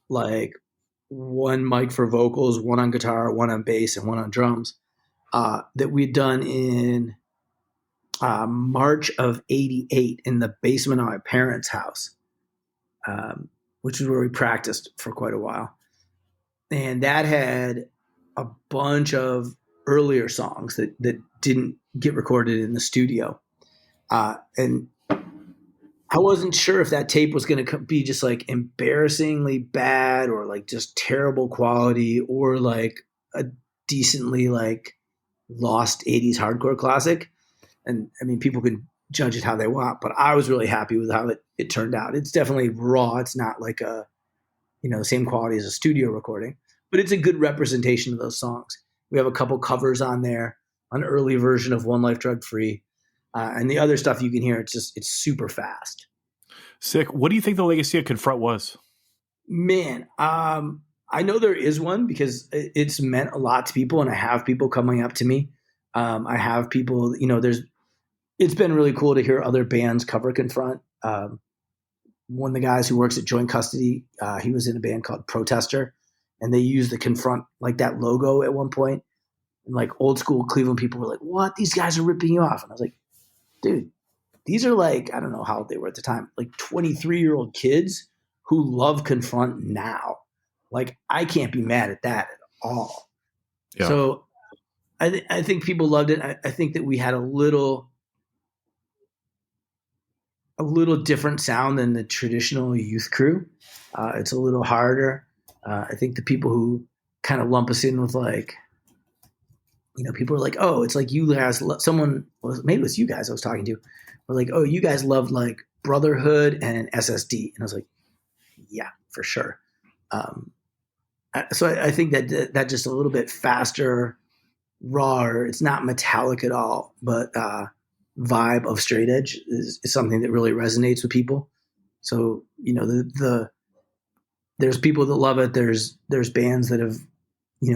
like one mic for vocals, one on guitar, one on bass, and one on drums that we'd done in March of '88 in the basement of my parents' house, which is where we practiced for quite a while. And that had a bunch of earlier songs that didn't get recorded in the studio. And I wasn't sure if that tape was going to be just like embarrassingly bad or like just terrible quality or like a decently like lost 80s hardcore classic. And I mean, people can judge it how they want, but I was really happy with how it turned out. It's definitely raw. It's not like the same quality as a studio recording, but it's a good representation of those songs. We have a couple covers on there, an early version of One Life Drug Free. And the other stuff you can hear, it's super fast. Sick. What do you think the legacy of Confront was? Man, I know there is one because it's meant a lot to people, and I have people coming up to me. I have people, it's been really cool to hear other bands cover Confront. One of the guys who works at Joint Custody, he was in a band called Protester, and they used the Confront, like that logo at one point. And like old school Cleveland people were like, what? These guys are ripping you off. And I was like, dude, these are like, I don't know how old they were at the time, like 23-year-old kids who love Confront now. Like, I can't be mad at that at all. Yeah. So I think people loved it. I think that we had a little different sound than the traditional Youth Crew. It's a little harder. I think the people who kind of lump us in with like, people are like, oh, it's like you guys, maybe it was you guys I was talking to, were like, oh, you guys loved like Brotherhood and SSD. And I was like, yeah, for sure. So I think that just a little bit faster, rawer, it's not metallic at all, but vibe of straight edge is something that really resonates with people. So, there's people that love it. There's bands that have,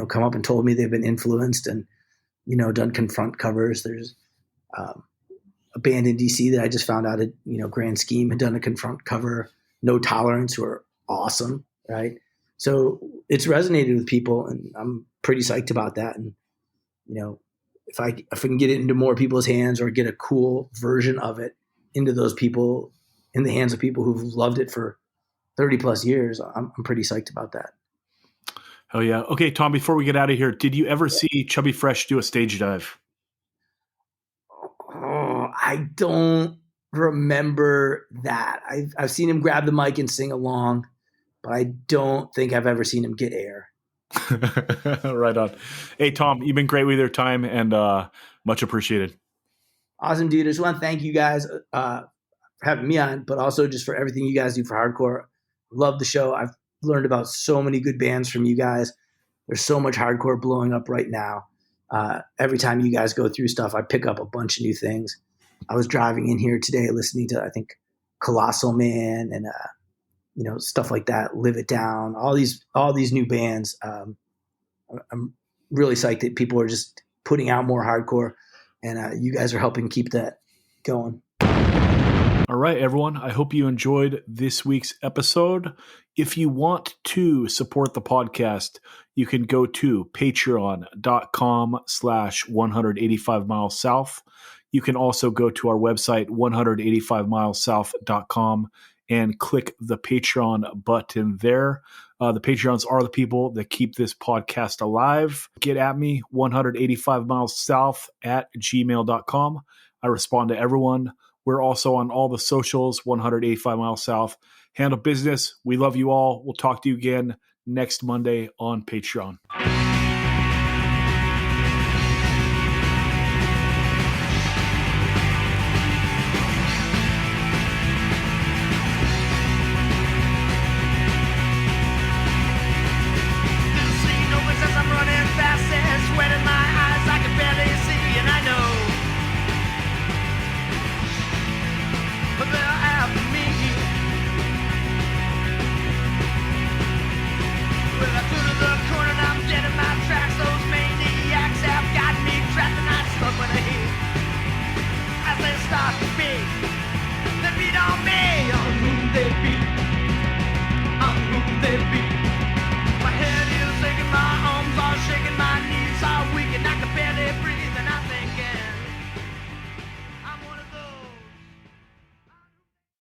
come up and told me they've been influenced and, done Confront covers. There's a band in DC that I just found out Grand Scheme had done a Confront cover, No Tolerance, who are awesome. Right. So it's resonated with people, and I'm pretty psyched about that. And, if I can get it into more people's hands or get a cool version of it into those people, in the hands of people who've loved it for 30 plus years, I'm pretty psyched about that. Oh yeah. Okay, Tom, before we get out of here, did you ever see Chubby Fresh do a stage dive? Oh, I don't remember that. I've seen him grab the mic and sing along, but I don't think I've ever seen him get air. Right on. Hey, Tom, you've been great with your time, and much appreciated. Awesome, dude. I just want to thank you guys. having me on, but also just for everything you guys do for hardcore. Love the show. I've learned about so many good bands from you guys. There's so much hardcore blowing up right now. Every time you guys go through stuff, I pick up a bunch of new things. I was driving in here today listening to, I think, Colossal Man and stuff like that, Live It Down, all these new bands. I'm really psyched that people are just putting out more hardcore, and you guys are helping keep that going. All right, everyone. I hope you enjoyed this week's episode. If you want to support the podcast, you can go to patreon.com/185milessouth. You can also go to our website, 185milessouth.com, and click the Patreon button there. The Patreons are the people that keep this podcast alive. Get at me, 185milessouth@gmail.com. I respond to everyone. We're also on all the socials, 185 Miles South. Handle business. We love you all. We'll talk to you again next Monday on Patreon.